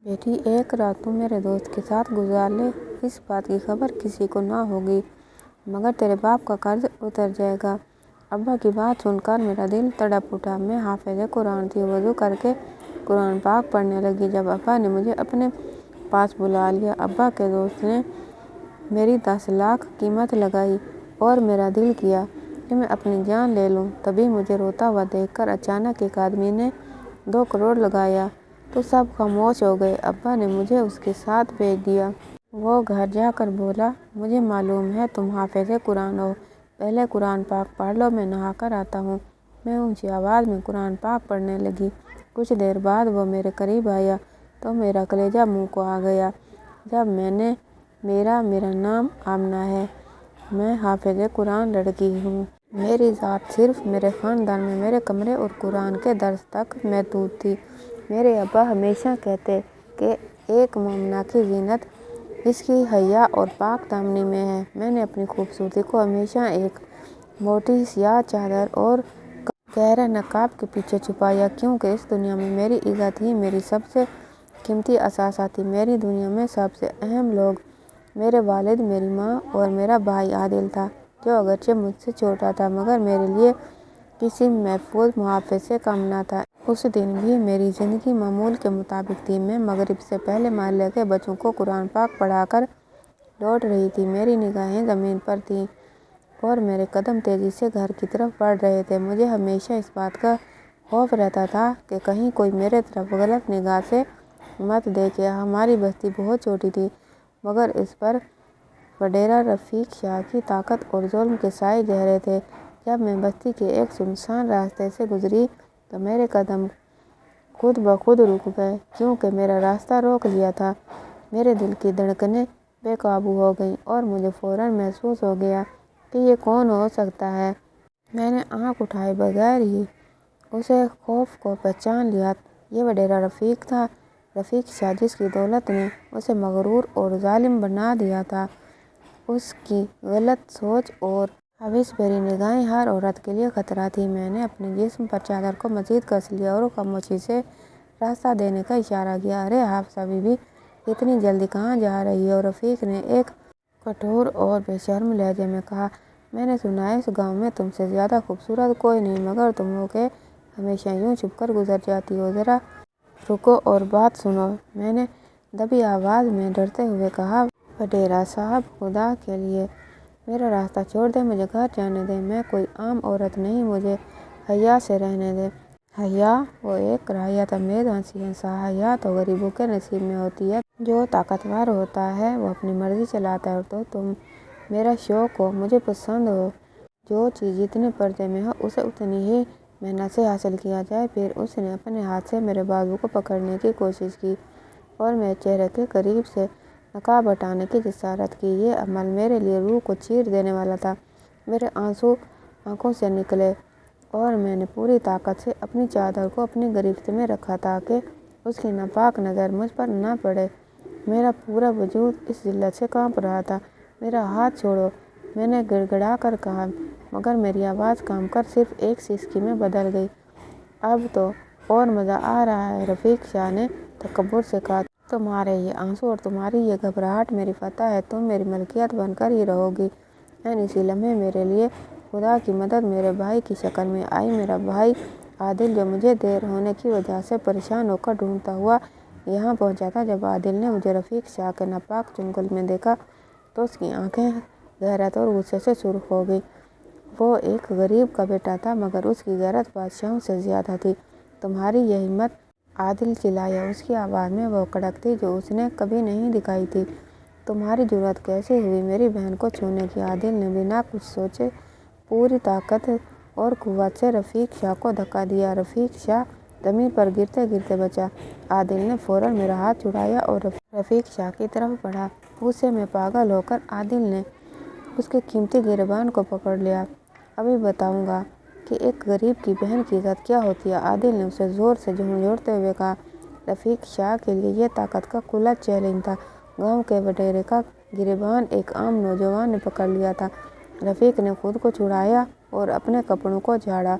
بیٹی، ایک رات تم میرے دوست کے ساتھ گزار لے، اس بات کی خبر کسی کو نہ ہوگی، مگر تیرے باپ کا قرض اتر جائے گا۔ ابا کی بات سن کر میرا دل تڑپ اٹھا۔ میں حافظ قرآن تھی، وضو کر کے قرآن پاک پڑھنے لگی جب ابا نے مجھے اپنے پاس بلا لیا۔ ابا کے دوست نے میری 10 لاکھ قیمت لگائی اور میرا دل کیا کہ میں اپنی جان لے لوں۔ تبھی مجھے روتا ہوا دیکھ کر اچانک ایک آدمی نے 2 کروڑ لگایا تو سب خاموش ہو گئے۔ ابا نے مجھے اس کے ساتھ بھیج دیا۔ وہ گھر جا کر بولا، مجھے معلوم ہے تم حافظ قرآن ہو، پہلے قرآن پاک پڑھ لو، میں نہا کر آتا ہوں۔ میں اونچی آواز میں قرآن پاک پڑھنے لگی۔ کچھ دیر بعد وہ میرے قریب آیا تو میرا کلیجہ منہ کو آ گیا جب میں نے میرا نام آمنہ ہے، میں حافظ قرآن لڑکی ہوں۔ میری ذات صرف میرے خاندان میں میرے کمرے اور قرآن کے درس تک محدود تھی۔ میرے ابا ہمیشہ کہتے کہ ایک مومنہ کی زینت اس کی حیا اور پاک دامنی میں ہے۔ میں نے اپنی خوبصورتی کو ہمیشہ ایک موٹی سیاہ چادر اور گہرے نقاب کے پیچھے چھپایا، کیونکہ اس دنیا میں میری عزت ہی میری سب سے قیمتی اثاثہ تھی۔ میری دنیا میں سب سے اہم لوگ میرے والد، میری ماں اور میرا بھائی عادل تھا، جو اگرچہ مجھ سے چھوٹا تھا مگر میرے لیے کسی محفوظ محافظ سے کم نہ تھا۔ اس دن بھی میری زندگی معمول کے مطابق تھی۔ میں مغرب سے پہلے محلے کے بچوں کو قرآن پاک پڑھا کر لوٹ رہی تھی۔ میری نگاہیں زمین پر تھیں اور میرے قدم تیزی سے گھر کی طرف بڑھ رہے تھے۔ مجھے ہمیشہ اس بات کا خوف رہتا تھا کہ کہیں کوئی میرے طرف غلط نگاہ سے مت دیکھے۔ ہماری بستی بہت چھوٹی تھی مگر اس پر وڈیرا رفیق شاہ کی طاقت اور ظلم کے سائے گہرے تھے۔ جب میں بستی کے ایک سنسان راستے سے گزری تو میرے قدم خود بخود رک گئے، کیونکہ میرا راستہ روک لیا تھا۔ میرے دل کی دھڑکنیں بے قابو ہو گئیں اور مجھے فوراً محسوس ہو گیا کہ یہ کون ہو سکتا ہے۔ میں نے آنکھ اٹھائے بغیر ہی اسے خوف کو پہچان لیا۔ یہ وڈیرا رفیق تھا، رفیق شاہ، جس کی دولت نے اسے مغرور اور ظالم بنا دیا تھا۔ اس کی غلط سوچ اور حوث بھری نگاہیں ہر عورت کے لیے خطرہ تھیں۔ میں نے اپنے جسم پر چادر کو مزید کس لیا اور خاموشی سے راستہ دینے کا اشارہ کیا۔ ارے حافظہ بی بی، اتنی جلدی کہاں جا رہی ہو؟ رفیق نے ایک کٹھور اور بے شرم لہجے میں کہا۔ میں نے سنا ہے اس گاؤں میں تم سے زیادہ خوبصورت کوئی نہیں، مگر تم ہو کہ ہمیشہ یوں چھپ کر گزر جاتی ہو۔ ذرا رکو اور بات سنو، میں نے دبی آواز میں ڈرتے ہوئے کہا۔ وڈیرا صاحب، خدا کے لیے میرا راستہ چھوڑ دیں، مجھے گھر جانے دیں۔ میں کوئی عام عورت نہیں، مجھے حیا سے رہنے دیں۔ حیا؟ وہ ایک کراہیت آمیز ہنسی ہنسا۔ حیا تو غریبوں کے نصیب میں ہوتی ہے۔ جو طاقتور ہوتا ہے وہ اپنی مرضی چلاتا ہے، اور تو تم میرا شوق ہو، مجھے پسند ہو۔ جو چیز جتنے پردے میں ہو اسے اتنی ہی محنت سے حاصل کیا جائے۔ پھر اس نے اپنے ہاتھ سے میرے بازو کو پکڑنے کی کوشش کی اور میرے چہرے کے قریب سے نقاب ہٹانے کی جسارت کی۔ یہ عمل میرے لیے روح کو چیر دینے والا تھا۔ میرے آنسو آنکھوں سے نکلے اور میں نے پوری طاقت سے اپنی چادر کو اپنی گرفت میں رکھا تاکہ اس کی ناپاک نظر مجھ پر نہ پڑے۔ میرا پورا وجود اس ذلت سے کانپ رہا تھا۔ میرا ہاتھ چھوڑو، میں نے گڑ گڑا کر کہا، مگر میری آواز کانپ کر صرف ایک سسکی میں بدل گئی۔ اب تو اور مزہ آ رہا ہے، رفیق شاہ نے تکبر سے کہا۔ تمہارے یہ آنسو اور تمہاری یہ گھبراہٹ میری فتح ہے، تم میری ملکیت بن کر ہی رہو گی۔ اسی لمحے میرے لیے خدا کی مدد میرے بھائی کی شکل میں آئی۔ میرا بھائی عادل، جو مجھے دیر ہونے کی وجہ سے پریشان ہو کر ڈھونڈتا ہوا یہاں پہنچا تھا۔ جب عادل نے مجھے رفیق شاہ کے ناپاک چنگل میں دیکھا تو اس کی آنکھیں حیرت اور غصے سے سرخ ہو گئیں۔ وہ ایک غریب کا بیٹا تھا مگر اس کی غیرت بادشاہوں سے زیادہ تھی۔ تمہاری یہ ہمت! عادل چلایا۔ اس کی آواز میں وہ کڑک تھی جو اس نے کبھی نہیں دکھائی تھی۔ تمہاری جرأت کیسے ہوئی میری بہن کو چھونے کی؟ عادل نے بنا کچھ سوچے پوری طاقت اور قوت سے رفیق شاہ کو دھکا دیا۔ رفیق شاہ زمین پر گرتے گرتے بچا۔ عادل نے فوراً میرا ہاتھ چھڑایا اور رفیق شاہ کی طرف بڑھا۔ غصے میں پاگل ہو کر عادل نے اس کے قیمتی گریبان کو پکڑ لیا۔ ابھی بتاؤں گا کہ ایک غریب کی بہن کی عزت کیا ہوتی ہے، عادل نے اسے زور سے جھنجھوڑتے ہوئے کہا۔ رفیق شاہ کے لیے یہ طاقت کا کھلا چیلنج تھا۔ گاؤں کے وڈیرے کا گریبان ایک عام نوجوان نے پکڑ لیا تھا۔ رفیق نے خود کو چھڑایا اور اپنے کپڑوں کو جھاڑا،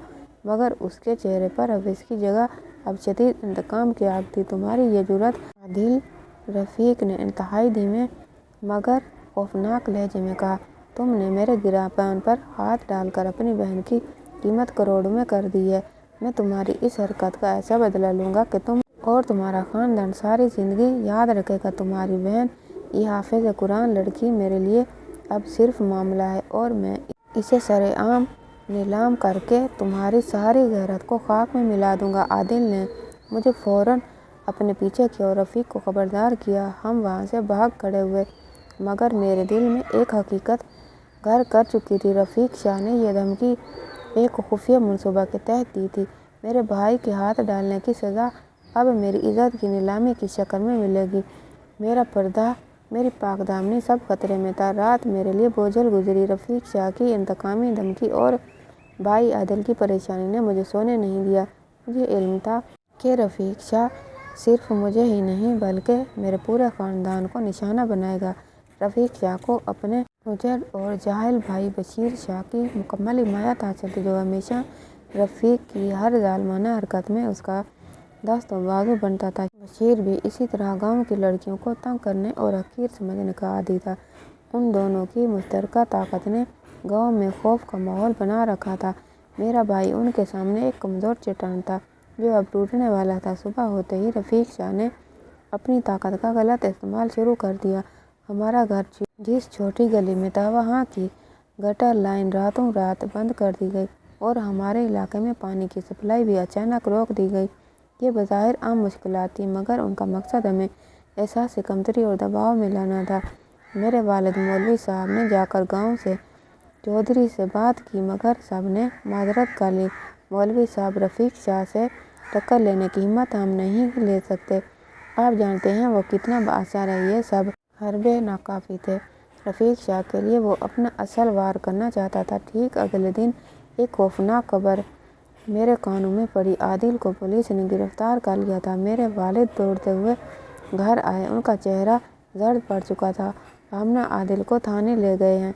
مگر اس کے چہرے پر حوث کی جگہ اب شدید انتقام کی آگ تھی۔ تمہاری یہ جرأت आदिल, रफ़ीक ने इंतहाई धीमे मगर खौफनाक लहजे में कहा, तुमने मेरे गिरापन पर हाथ डालकर अपनी बहन की कीमत करोड़ों में कर दी है। मैं तुम्हारी इस हरकत का ऐसा बदला लूँगा कि तुम और तुम्हारा ख़ानदान सारी ज़िंदगी याद रखेगा। तुम्हारी बहन, ये हाफ़िज़ कुरान लड़की मेरे लिए अब सिर्फ मामला है और मैं इसे सरेआम नीलाम करके तुम्हारी सारी गैरत को खाक में मिला दूँगा। आदिल ने मुझे फ़ौरन अपने पीछे किया और रफ़ीक को खबरदार किया। हम वहाँ से भाग खड़े हुए, मगर मेरे दिल में एक हकीकत घर कर चुकी थी। रफ़ीक शाह ने यह धमकी एक खुफिया मंसूबा के तहत दी थी। मेरे भाई के हाथ डालने की सज़ा अब मेरी इज़्ज़त की नीलामी की शक्ल में मिलेगी। मेरा पर्दा, मेरी पाकदामनी सब खतरे में था। रात मेरे लिए बोझल गुजरी। रफ़ीक शाह की इंतकामी धमकी और भाई आदिल की परेशानी ने मुझे सोने नहीं दिया। मुझे इल्म था कि रफ़ीक शाह सिर्फ मुझे ही नहीं बल्कि मेरे पूरे ख़ानदान को निशाना बनाएगा। रफ़ीक शाह को अपने मुजर और जाहिल भाई बशीर शाह की मुकम्मल हिमायत हासिल थी, जो हमेशा रफ़ीक की हर ज़ालिमाना हरकत में उसका दस्त बाजू बनता था। बशीर भी इसी तरह गांव की लड़कियों को तंग करने और हकीर समझने का आदी था। उन दोनों की मुश्तरका ताकत ने गांव में खौफ का माहौल बना रखा था। मेरा भाई उनके सामने एक कमज़ोर चट्टान था जो अब टूटने वाला था। सुबह होते ही रफ़ीक शाह ने अपनी ताकत का गलत इस्तेमाल शुरू कर दिया। हमारा घर जिस छोटी गली में था, वहाँ की गटर लाइन रातों रात बंद कर दी गई और हमारे इलाके में पानी की सप्लाई भी अचानक रोक दी गई। ये बज़ाहिर आम मुश्किलात थी, मगर उनका मकसद हमें एहसास कमतरी और दबाव में लाना था। मेरे वालिद मौलवी साहब ने जाकर गांव से चौधरी से बात की, मगर सब ने माजरत कर ली। मौलवी साहब, रफ़ीक शाह से टक्कर लेने की हिम्मत हम नहीं ले सकते। आप जानते हैं वो कितना बाअसर है। ये सब हरबे नाकाफ़ी थे। रफ़ीक शाह के लिए वो अपना असल वार करना चाहता था। ठीक अगले दिन एक खौफनाक खबर मेरे कानों में पड़ी। आदिल को पुलिस ने गिरफ्तार कर लिया था। मेरे वालिद दौड़ते हुए घर आए। उनका चेहरा जर्द पड़ चुका था। हमने आदिल को थाने ले गए हैं।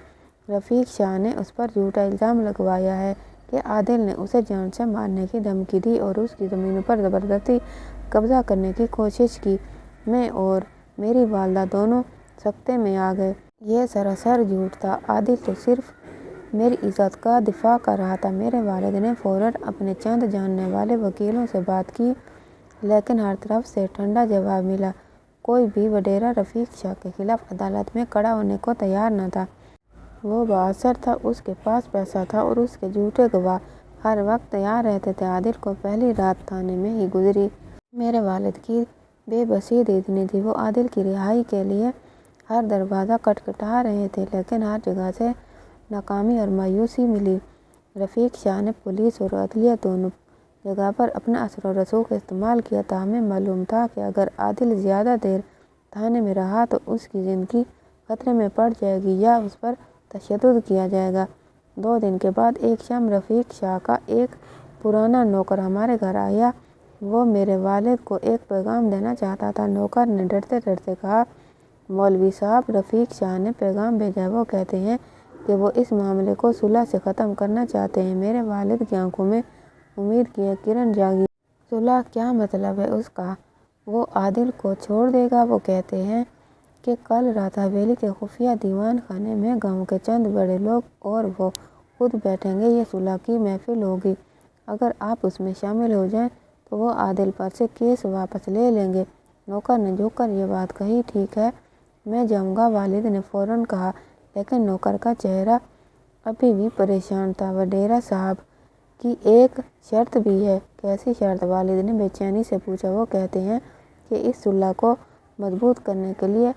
रफ़ीक शाह ने उस पर झूठा इल्ज़ाम लगवाया है कि आदिल ने उसे जान से मारने की धमकी दी और उसकी ज़मीनों पर ज़बरदस्ती कब्ज़ा करने की कोशिश की। मैं और मेरी वालदा दोनों सख्ते में आ गए। ये सरासर झूठ था। आदिल तो सिर्फ मेरी इज़्ज़त का दिफा कर रहा था। मेरे वालिद ने फ़ौरन अपने चंद जानने वाले वकीलों से बात की, लेकिन हर तरफ से ठंडा जवाब मिला। कोई भी वडेरा रफ़ीक शाह के खिलाफ अदालत में खड़ा होने को तैयार न था। वो बाअसर था, उसके पास पैसा था और उसके झूठे गवाह हर वक्त तैयार रहते थे। आदिल को पहली रात थाने में ही गुजरी। मेरे वालिद की बेबसी इतनी थी। वो आदिल की रिहाई के लिए हर दरवाज़ा खटखटा रहे थे, लेकिन हर जगह से नाकामी और मायूसी मिली। रफ़ीक शाह ने पुलिस और अदलिया दोनों जगह पर अपना असर और रसूख इस्तेमाल किया था। हमें मालूम था कि अगर आदिल ज़्यादा देर थाने में रहा तो उसकी ज़िंदगी खतरे में पड़ जाएगी या उस पर तशद्दुद किया जाएगा। 2 दिन के बाद एक शाम रफ़ीक शाह का एक पुराना नौकर हमारे घर आया। वो मेरे वालिद को एक पैगाम देना चाहता था। नौकर ने डरते डरते कहा, मौलवी साहब, रफ़ीक शाह ने पैगाम भेजा। वो कहते हैं कि वो इस मामले को सुलह से ख़त्म करना चाहते हैं। मेरे वालिद की आंखों में उम्मीद की एक किरण जागी। सुलह? क्या मतलब है उसका? वो आदिल को छोड़ देगा? वो कहते हैं कि कल रात हवेली के खुफिया दीवान खाने में गांव के चंद बड़े लोग और वो खुद बैठेंगे। ये सुलह की महफिल होगी। अगर आप उसमें शामिल हो जाएं तो वो आदिल पर से केस वापस ले लेंगे। नौकर ने झुककर ये बात कही। ठीक है, मैं जाऊंगा, वालिद ने फ़ौरन कहा, लेकिन नौकर का चेहरा अभी भी परेशान था। वडेरा साहब की एक शर्त भी है। कैसी शर्त? वालिद ने बेचैनी से पूछा। वो कहते हैं कि इस सुलह को मजबूत करने के लिए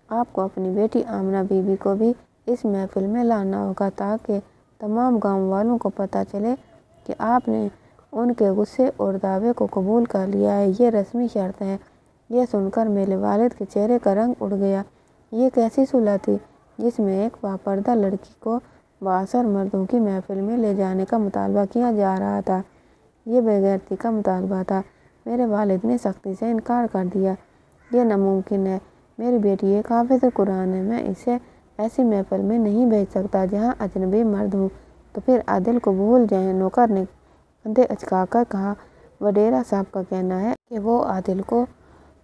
आपको अपनी बेटी आमना बीबी को भी इस महफिल में लाना होगा, ताकि तमाम गांव वालों को पता चले कि आपने उनके गुस्से और दावे को कबूल कर लिया है। ये रस्मी शर्त है। यह सुनकर मेरे वालिद के चेहरे का रंग उड़ गया। ये कैसी सुलह थी जिसमें एक बापर्दा लड़की को बाअसर मर्दों की महफिल में ले जाने का मुतालबा किया जा रहा था? ये बेगैरती का मुतालबा था। मेरे वालिद ने सख्ती से इनकार कर दिया। ये नामुमकिन है। मेरी बेटी एक हाफ़िज़ कुरान है। मैं इसे ऐसी महफिल में नहीं भेज सकता जहाँ अजनबी मर्द हूँ। तो फिर आदिल को भूल जाएं। नौकर ने कंधे अचका कर कहा। वडेरा साहब का कहना है कि वो आदिल को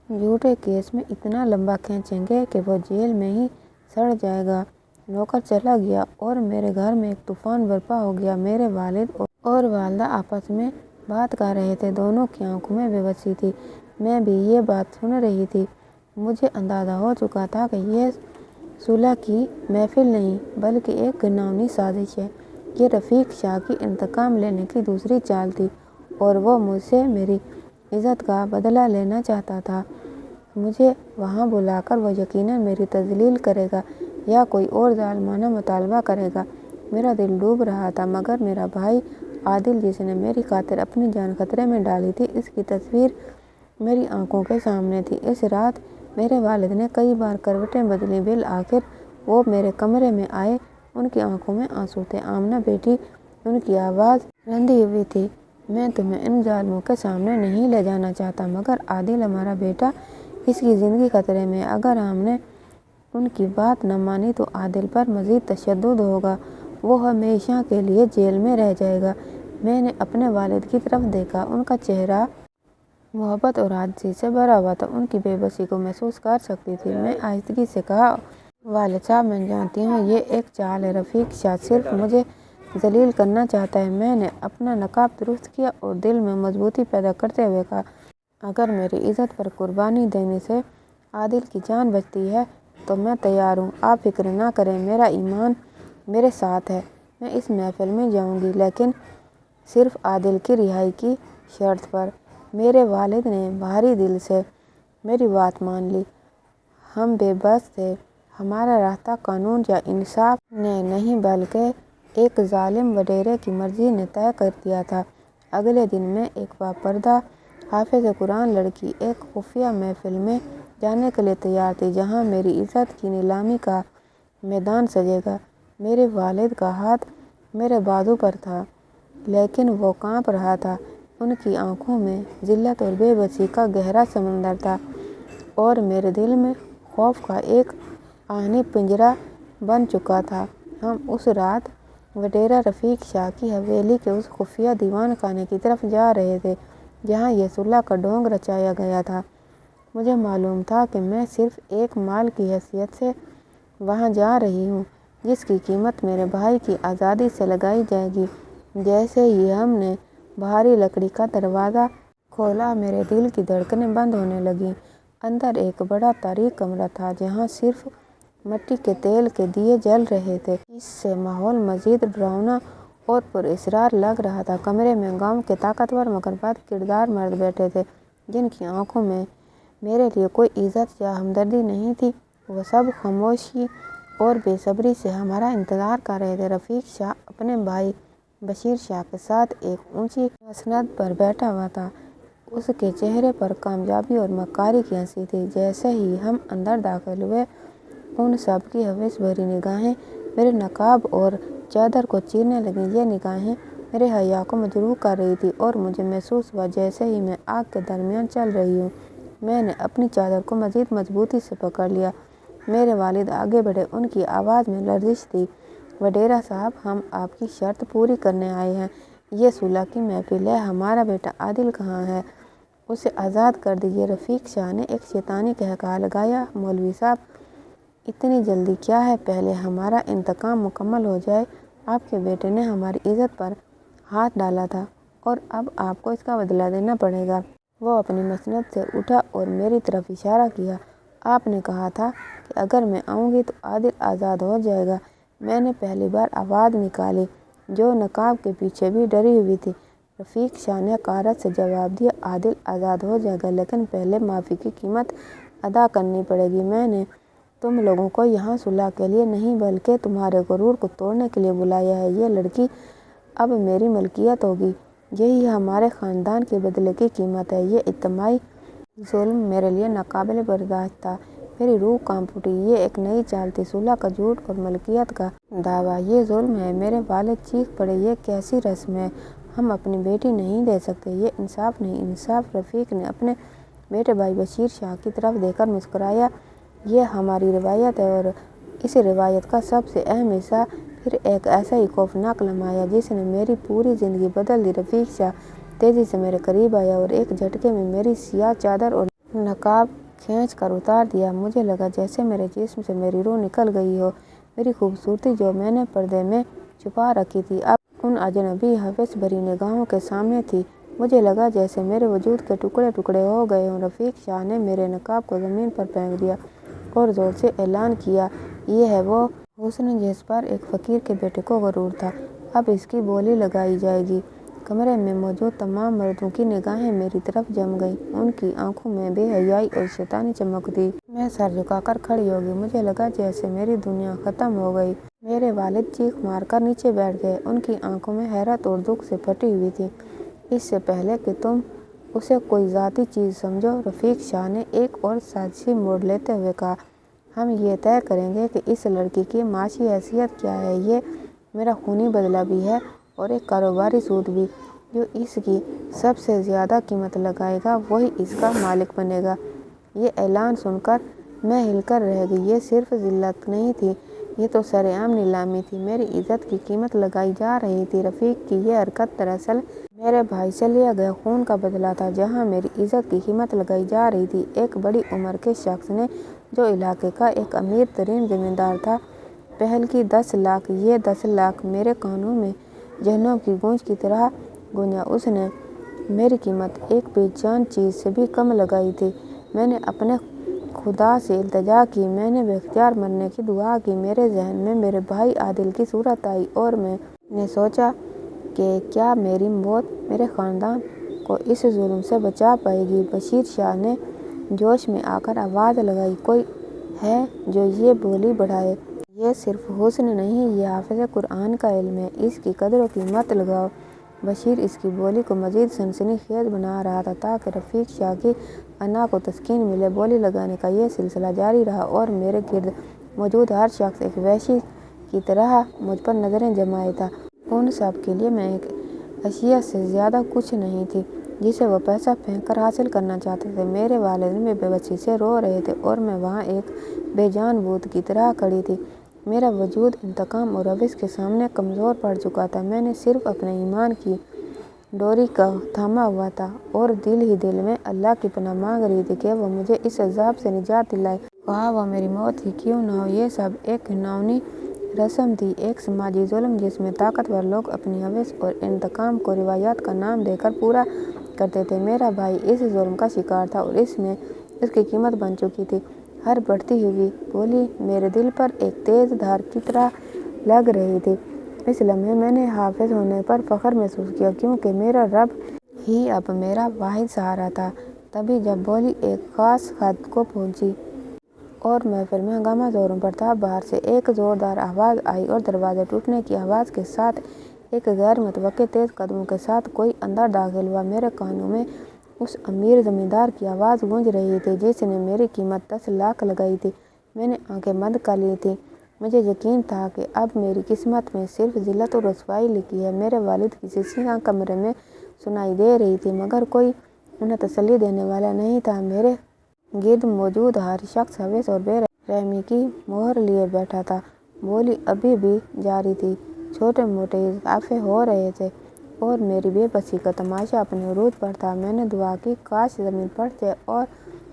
झूठे केस में इतना लंबा खींचेंगे कि वो जेल में ही सड़ जाएगा। नौकर चला गया और मेरे घर में एक तूफान बर्पा हो गया। मेरे वालिद और वालदा आपस में बात कर रहे थे। दोनों की आंखों में बेबसी थी। मैं भी ये बात सुन रही थी। मुझे अंदाज़ा हो चुका था कि ये सुलह की महफिल नहीं बल्कि एक घिनौनी साजिश है। ये रफ़ीक शाह की इंतकाम लेने की दूसरी चाल थी और वो मुझसे मेरी इज़्ज़त का बदला लेना चाहता था। मुझे वहाँ बुलाकर वो यकीनन मेरी तज़लील करेगा या कोई और ज़ालिमाना मुतालबा करेगा। मेरा दिल डूब रहा था, मगर मेरा भाई आदिल, जिसने मेरी खातिर अपनी जान खतरे में डाली थी, इसकी तस्वीर मेरी आंखों के सामने थी। इस रात मेरे वालिद ने कई बार करवटें बदली, बिल आखिर वो मेरे कमरे में आए। उनकी आंखों में आंसू थे। आमना बेटी, उनकी आवाज़ रंधी हुई थी। मैं तुम्हें इन जालिमों के सामने नहीं ले जाना चाहता, मगर आदिल हमारा बेटा, इसकी ज़िंदगी खतरे में। अगर हमने उनकी बात न मानी तो आदिल पर मज़ीद तशद्दुद होगा। वो हमेशा के लिए जेल में रह जाएगा। मैंने अपने वालिद की तरफ देखा। उनका चेहरा मोहब्बत और आजिज़ी से भरा हुआ था। उनकी बेबसी को महसूस कर सकती थी। मैं आहिस्तगी से कहा, वालिद साहब, मैं जानती हूँ ये एक चाल है। रफ़ीक शाह सिर्फ मुझे जलील करना चाहता है। मैंने अपना नकाब दुरुस्त किया और दिल में मजबूती पैदा करते हुए कहा, अगर मेरी इज़्ज़त पर कुर्बानी देने से आदिल की जान बचती है तो मैं तैयार हूँ। आप फिक्र ना करें, मेरा ईमान मेरे साथ है। मैं इस महफिल में जाऊँगी, लेकिन सिर्फ आदिल की रिहाई की शर्त पर। मेरे वालिद ने भारी दिल से मेरी बात मान ली। हम बेबस थे। हमारा रास्ता कानून या इंसाफ ने नहीं बल्कि एक जालिम वडेरे की मर्जी ने तय कर दिया था। अगले दिन मैं एक बापर्दा हाफिज़ कुरान लड़की एक खुफिया महफिल में जाने के लिए तैयार थी, जहाँ मेरी इज़्ज़त की नीलामी का मैदान सजेगा। मेरे वालिद का हाथ मेरे बाजू पर था, लेकिन वो काँप रहा था। उनकी आंखों में ज़िल्लत और बेबसी का गहरा समंदर था और मेरे दिल में खौफ का एक आहनी पिंजरा बन चुका था। हम उस रात वडेरा रफ़ीक शाह की हवेली के उस खुफिया दीवान खाने की तरफ जा रहे थे जहाँ यह सुलह का ढोंग रचाया गया था। मुझे मालूम था कि मैं सिर्फ एक माल की हैसियत से वहाँ जा रही हूँ, जिसकी कीमत मेरे भाई की आज़ादी से लगाई जाएगी। जैसे ही हमने भारी लकड़ी का दरवाज़ा खोला, मेरे दिल की धड़कनें बंद होने लगीं। अंदर एक बड़ा तारीक कमरा था, जहाँ सिर्फ मिट्टी के तेल के दिए जल रहे थे। इससे माहौल मज़ीद डरावना और पुरअसरार लग रहा था। कमरे में गांव के ताकतवर मगर बद किरदार मर्द बैठे थे, जिनकी आंखों में मेरे लिए कोई इज़्ज़त या हमदर्दी नहीं थी। वो सब खामोशी और बेसब्री से हमारा इंतज़ार कर रहे थे। रफ़ीक शाह अपने भाई बशीर शाह के साथ एक ऊंची मसनद पर बैठा हुआ था। उसके चेहरे पर कामयाबी और मक्कारी की हंसी थी। जैसे ही हम अंदर दाखिल हुए, उन सब की हवस भरी निगाहें मेरे नकाब और चादर को चीरने लगीं। ये निगाहें मेरे हया को मजरूह कर रही थी और मुझे महसूस हुआ जैसे ही मैं आग के दरमियान चल रही हूँ। मैंने अपनी चादर को मज़ीद मजबूती से पकड़ लिया। मेरे वालिद आगे बढ़े। उनकी आवाज़ में लर्जिश थी। वडेरा साहब, हम आपकी शर्त पूरी करने आए हैं। ये सुलह की महफिल है। हमारा बेटा आदिल कहाँ है? उसे आज़ाद कर दीजिए। रफ़ीक शाह ने एक शैतानी कहका लगाया। मौलवी साहब, इतनी जल्दी क्या है? पहले हमारा इंतकाम मुकम्मल हो जाए। आपके बेटे ने हमारी इज़्ज़त पर हाथ डाला था और अब आपको इसका बदला देना पड़ेगा। वो अपनी मसनद से उठा और मेरी तरफ इशारा किया। आपने कहा था कि अगर मैं आऊँगी तो आदिल आज़ाद हो जाएगा। मैंने पहली बार आवाज़ निकाली, जो नकाब के पीछे भी डरी हुई थी। रफ़ीक शाह ने हकारत से जवाब दिया, आदिल आज़ाद हो जाएगा, लेकिन पहले माफ़ी की कीमत अदा करनी पड़ेगी। मैंने तुम लोगों को यहाँ सुलह के लिए नहीं बल्कि तुम्हारे गुरूर को तोड़ने के लिए बुलाया है। ये लड़की अब मेरी मलकियत होगी। यही हमारे ख़ानदान के बदले की कीमत है। ये इज्तिमाई जुल्म मेरे लिए नाकाबिल बर्दाश्त था। मेरी रूह कांप उठी। ये एक नई चाल थी, सुलह का झूठ और मलकियत का दावा। ये जुल्म है। मेरे वालिद चीख पड़े, ये कैसी रस्म है? हम अपनी बेटी नहीं दे सकते। ये इंसाफ नहीं। इंसाफ? रफ़ीक ने अपने बेटे भाई बशीर शाह की तरफ देखकर मुस्कुराया। ये हमारी रिवायत है और इस रिवायत का सबसे अहम हिस्सा। फिर एक ऐसा ही खौफनाक लम्हा आया जिसने मेरी पूरी ज़िंदगी बदल दी। रफ़ीक शाह तेज़ी से मेरे करीब आया और एक झटके में मेरी सियाह चादर और नकाब खींच कर उतार दिया। मुझे लगा जैसे मेरे जिस्म से मेरी रूह निकल गई हो। मेरी खूबसूरती जो मैंने पर्दे में छुपा रखी थी अब उन अजनबी हवस भरी निगाहों के सामने थी। मुझे लगा जैसे मेरे वजूद के टुकड़े टुकड़े हो गए हों। रफ़ीक शाह ने मेरे नकाब को ज़मीन पर फेंक दिया और ज़ोर से ऐलान किया, ये है वो हुस्न जिस पर एक फ़कीर के बेटे को गुरूर था, अब इसकी बोली लगाई जाएगी। कमरे में मौजूद तमाम मर्दों की निगाहें मेरी तरफ जम गईं। उनकी आंखों में बेहयाई और शैतानी चमक थी। मैं सर झुकाकर खड़ी हो गई। मुझे लगा जैसे मेरी दुनिया ख़त्म हो गई। मेरे वालिद चीख मारकर नीचे बैठ गए। उनकी आंखों में हैरत और दुख से फटी हुई थी। इससे पहले कि तुम उसे कोई ज़ाती चीज़ समझो, रफ़ीक शाह ने एक और साजिशी मोड़ लेते हुए कहा, हम ये तय करेंगे कि इस लड़की की माशी हैसियत क्या है। ये मेरा खूनी बदला भी है और एक कारोबारी सूद भी। जो इसकी सबसे ज़्यादा कीमत लगाएगा वही इसका मालिक बनेगा। ये ऐलान सुनकर मैं हिलकर रह गई। ये सिर्फ ज़िल्लत नहीं थी, ये तो सरेआम नीलामी थी। मेरी इज़्ज़त की कीमत लगाई जा रही थी। रफ़ीक की ये हरकत दरअसल मेरे भाई से लिया गया खून का बदला था। जहाँ मेरी इज़्ज़त की कीमत लगाई जा रही थी, एक बड़ी उम्र के शख्स ने, जो इलाके का एक अमीर तरीन ज़मींदार था, पहल की 10 लाख। ये 10 लाख मेरे कानों में जहन्नम की गूंज की तरह गूंजा। उसने मेरी कीमत एक बेजान चीज़ से भी कम लगाई थी। मैंने अपने खुदा से इल्तिजा की, मैंने बेख्तियार मरने की दुआ की। मेरे जहन में मेरे भाई आदिल की सूरत आई और मैंने सोचा कि क्या मेरी मौत मेरे ख़ानदान को इस जुल्म से बचा पाएगी। बशीर शाह ने जोश में आकर आवाज़ लगाई, कोई है जो ये बोली बढ़ाए। ये सिर्फ हुस्न नहीं, ये हाफ़िज़ कुरान का इल्म है, इसकी कदर कीमत लगाओ। बशीर इसकी बोली को मज़ीद सनसनीखेज़ बना रहा था ताकि रफ़ीक शाह की अना को तस्कीन मिले। बोली लगाने का ये सिलसिला जारी रहा और मेरे गिर्द मौजूद हर शख्स एक वहशी की तरह मुझ पर नज़रें जमाए था। उन सब के लिए मैं एक अशिया से ज़्यादा कुछ नहीं थी जिसे वो पैसा फेंक कर हासिल करना चाहते थे। मेरे वालिदैन भी बेबसी से रो रहे थे और मैं वहाँ एक बेजान भूत की तरह खड़ी थी। मेरा वजूद इंतकाम और रविश के सामने कमज़ोर पड़ चुका था। मैंने सिर्फ अपने ईमान की डोरी का थामा हुआ था और दिल ही दिल में अल्लाह की पनाह मांग रही थी कि वो मुझे इस अजाब से निजात दिलाए, वहाँ वो मेरी मौत ही क्यों ना हो। ये सब एक घिनौनी रस्म थी, एक समाजी जुल्म जिसमें ताकतवर लोग अपनी हवस और इंतकाम को रिवायात का नाम देकर पूरा करते थे। मेरा भाई इस जुल्म का शिकार था और इसमें इसकी कीमत बन चुकी थी। हर बढ़ती हुई गोली मेरे दिल पर एक तेज़ धार की तरह लग रही थी। इस लम्हे मैंने हाफिज होने पर फ़ख्र महसूस किया, क्योंकि मेरा रब ही अब मेरा वाहिद सहारा था। तभी जब बोली एक ख़ास हद को पहुंची और महफिल में हंगामा ज़ोरों पर था, बाहर से एक ज़ोरदार आवाज़ आई और दरवाज़े टूटने की आवाज़ के साथ एक गैर मुतवक्के तेज़ कदमों के साथ कोई अंदर दाखिल हुआ। मेरे कानों में उस अमीर ज़मींदार की आवाज़ गूंज रही थी जिसने मेरी कीमत 10 लाख लगाई थी। मैंने आंखें बंद कर ली थी। मुझे यकीन था कि अब मेरी किस्मत में सिर्फ ज़िल्लत और रुसवाई लिखी है। मेरे वालिद की सीसियाँ कमरे में सुनाई दे रही थी, मगर कोई उन्हें तसल्ली देने वाला नहीं था। मेरे गिर्द मौजूद हर शख्स हवस और बेरहमी की मोहर लिए बैठा था। बोली अभी भी जारी थी, छोटे मोटे इजाफे हो रहे थे और मेरी बेबसी का तमाशा अपने उरूज पर था। मैंने दुआ की, काश ज़मीन फट जाए और